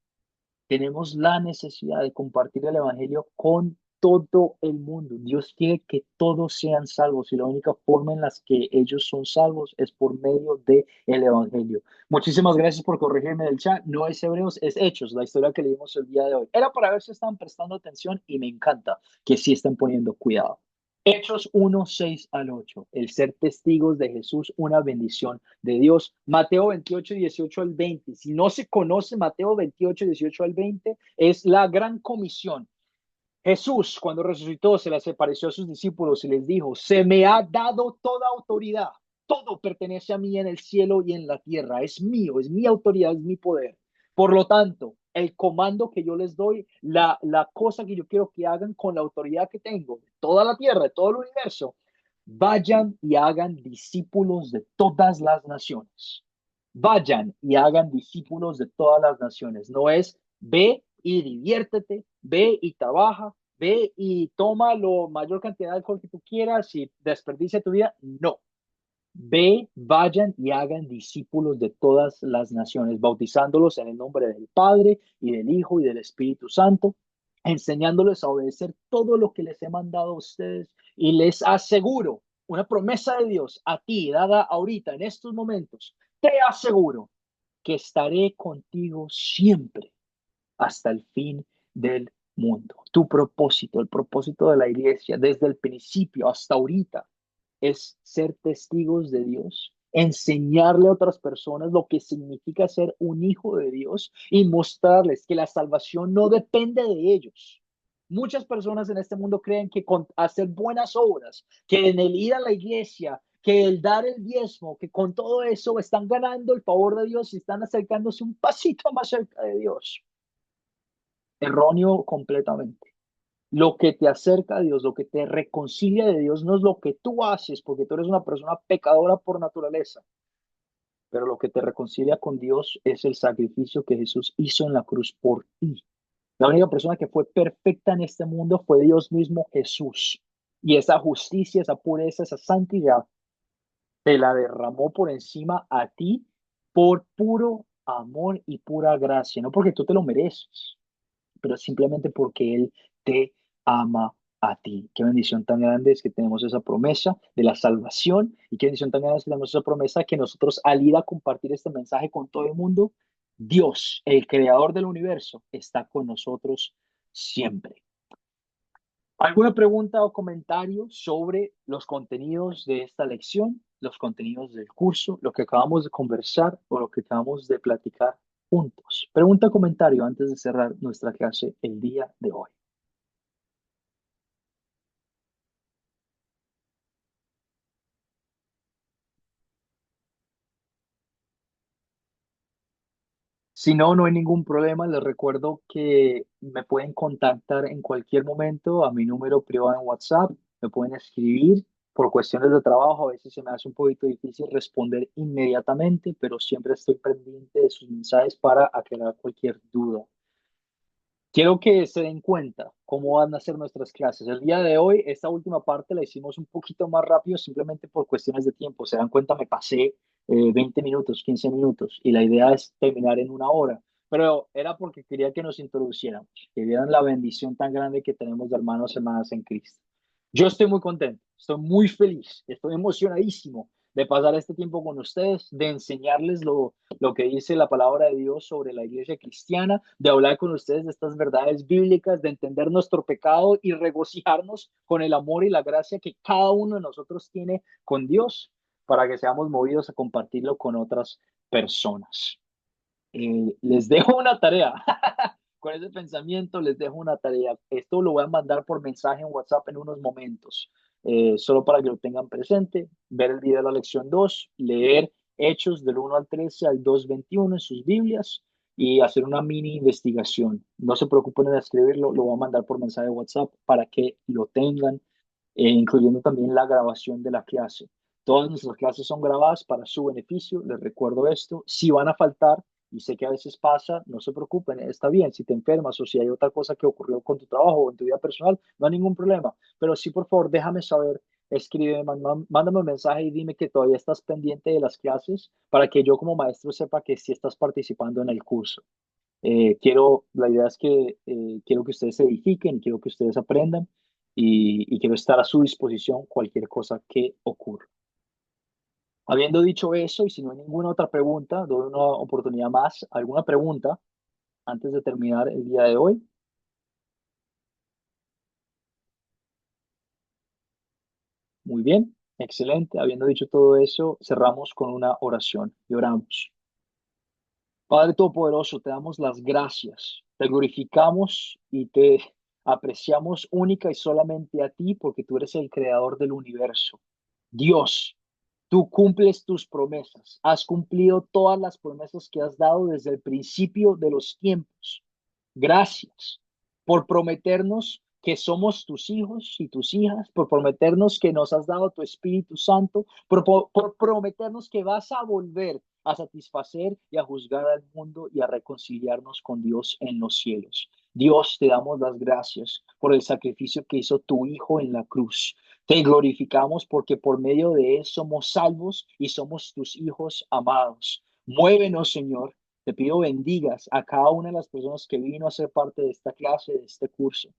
tenemos la necesidad de compartir el evangelio con todo el mundo. Dios quiere que todos sean salvos y la única forma en la que ellos son salvos es por medio del evangelio. Muchísimas gracias por corregirme en el chat. No es Hebreos, es Hechos, la historia que leímos el día de hoy. Era para ver si están prestando atención y me encanta que sí estén poniendo cuidado. Hechos 1, 6 al 8. El ser testigos de Jesús, una bendición de Dios. Mateo 28, 18 al 20. Si no se conoce Mateo 28, 18 al 20, es la gran comisión. Jesús, cuando resucitó, se les apareció a sus discípulos y les dijo: se me ha dado toda autoridad. Todo pertenece a mí en el cielo y en la tierra. Es mío, es mi autoridad, es mi poder. Por lo tanto, el comando que yo les doy, la cosa que yo quiero que hagan con la autoridad que tengo, de toda la tierra, de todo el universo, vayan y hagan discípulos de todas las naciones. Vayan y hagan discípulos de todas las naciones. No es ve y diviértete, ve y trabaja, ve y toma la mayor cantidad de alcohol que tú quieras y desperdicia tu vida. No. Ve, vayan y hagan discípulos de todas las naciones, bautizándolos en el nombre del Padre y del Hijo y del Espíritu Santo, enseñándoles a obedecer todo lo que les he mandado a ustedes. Y les aseguro, una promesa de Dios a ti, dada ahorita, en estos momentos, te aseguro que estaré contigo siempre hasta el fin del mundo. Tu propósito, el propósito de la iglesia, desde el principio hasta ahorita, es ser testigos de Dios, enseñarle a otras personas lo que significa ser un hijo de Dios y mostrarles que la salvación no depende de ellos. Muchas personas en este mundo creen que con hacer buenas obras, que en el ir a la iglesia, que el dar el diezmo, que con todo eso están ganando el favor de Dios y están acercándose un pasito más cerca de Dios. Erróneo completamente. Lo que te acerca a Dios, lo que te reconcilia de Dios, no es lo que tú haces, porque tú eres una persona pecadora por naturaleza, pero lo que te reconcilia con Dios es el sacrificio que Jesús hizo en la cruz por ti. La única persona que fue perfecta en este mundo fue Dios mismo, Jesús. Y esa justicia, esa pureza, esa santidad, te la derramó por encima a ti por puro amor y pura gracia, no porque tú te lo mereces, pero simplemente porque Él te ama a ti. Qué bendición tan grande es que tenemos esa promesa de la salvación y qué bendición tan grande es que tenemos esa promesa que nosotros al ir a compartir este mensaje con todo el mundo, Dios, el creador del universo, está con nosotros siempre. ¿Alguna pregunta o comentario sobre los contenidos de esta lección, los contenidos del curso, lo que acabamos de conversar o lo que acabamos de platicar juntos? Pregunta o comentario antes de cerrar nuestra clase el día de hoy. Si no, no hay ningún problema. Les recuerdo que me pueden contactar en cualquier momento a mi número privado en WhatsApp. Me pueden escribir por cuestiones de trabajo. A veces se me hace un poquito difícil responder inmediatamente, pero siempre estoy pendiente de sus mensajes para aclarar cualquier duda. Quiero que se den cuenta cómo van a ser nuestras clases. El día de hoy, esta última parte la hicimos un poquito más rápido simplemente por cuestiones de tiempo. Se dan cuenta, me pasé 20 minutos, 15 minutos y la idea es terminar en una hora. Pero era porque quería que nos introduciéramos, que vieran la bendición tan grande que tenemos de hermanos y hermanas en Cristo. Yo estoy muy contento, estoy muy feliz, estoy emocionadísimo de pasar este tiempo con ustedes, de enseñarles lo que dice la palabra de Dios sobre la iglesia cristiana, de hablar con ustedes de estas verdades bíblicas, de entender nuestro pecado y regocijarnos con el amor y la gracia que cada uno de nosotros tiene con Dios para que seamos movidos a compartirlo con otras personas. Les dejo una tarea. Con ese pensamiento les dejo una tarea. Esto lo voy a mandar por mensaje en WhatsApp en unos momentos, solo para que lo tengan presente. Ver el video de la lección 2, leer Hechos del 1 al 13 al 2:21 en sus Biblias y hacer una mini investigación. No se preocupen en escribirlo, lo voy a mandar por mensaje de WhatsApp para que lo tengan, incluyendo también la grabación de la clase. Todas nuestras clases son grabadas para su beneficio. Les recuerdo esto. Si van a faltar, y sé que a veces pasa, no se preocupen, está bien. Si te enfermas o si hay otra cosa que ocurrió con tu trabajo o en tu vida personal, no hay ningún problema. Pero sí, por favor, déjame saber, escribe, mándame un mensaje y dime que todavía estás pendiente de las clases para que yo como maestro sepa que sí estás participando en el curso. La idea es que quiero que ustedes se edifiquen, quiero que ustedes aprendan y quiero estar a su disposición cualquier cosa que ocurra. Habiendo dicho eso, y si no hay ninguna otra pregunta, doy una oportunidad más. ¿Alguna pregunta antes de terminar el día de hoy? Muy bien, excelente. Habiendo dicho todo eso, cerramos con una oración y oramos. Padre Todopoderoso, te damos las gracias, te glorificamos y te apreciamos única y solamente a ti porque tú eres el creador del universo. Dios, tú cumples tus promesas, has cumplido todas las promesas que has dado desde el principio de los tiempos. Gracias por prometernos que somos tus hijos y tus hijas, por prometernos que nos has dado tu Espíritu Santo, por prometernos que vas a volver a satisfacer y a juzgar al mundo y a reconciliarnos con Dios en los cielos. Dios, te damos las gracias por el sacrificio que hizo tu Hijo en la cruz. Te glorificamos porque por medio de él somos salvos y somos tus hijos amados. Muévenos, Señor. Te pido bendigas a cada una de las personas que vino a ser parte de esta clase, de este curso.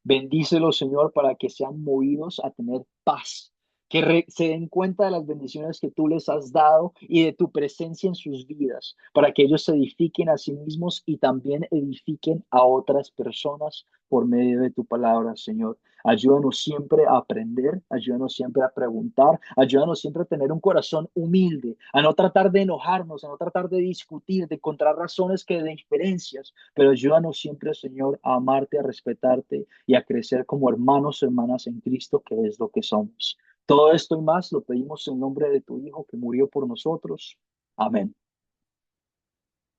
Bendícelos, Señor, para que sean movidos a tener paz, que se den cuenta de las bendiciones que tú les has dado y de tu presencia en sus vidas, para que ellos se edifiquen a sí mismos y también edifiquen a otras personas por medio de tu palabra, Señor. Ayúdanos siempre a aprender, ayúdanos siempre a preguntar, ayúdanos siempre a tener un corazón humilde, a no tratar de enojarnos, a no tratar de discutir, de encontrar razones que de diferencias, pero ayúdanos siempre, Señor, a amarte, a respetarte y a crecer como hermanos, hermanas en Cristo, que es lo que somos. Todo esto y más lo pedimos en nombre de tu Hijo que murió por nosotros. Amén.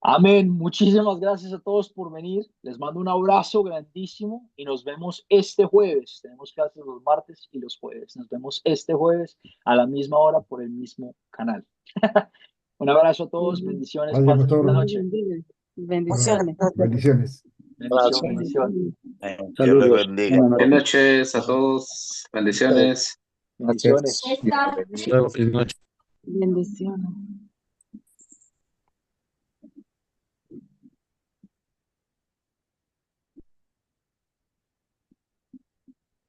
Amén. Muchísimas gracias a todos por venir. Les mando un abrazo grandísimo y nos vemos este jueves. Tenemos clases los martes y los jueves. Nos vemos este jueves a la misma hora por el mismo canal. Un abrazo a todos. Bendiciones. Gracias, Pasen pastor. buena noche. Bendiciones. Bendiciones. Bendición. Dios les bendiga. Buenas noches a todos. Bendiciones. Bendiciones. Buenas noches. Bendiciones.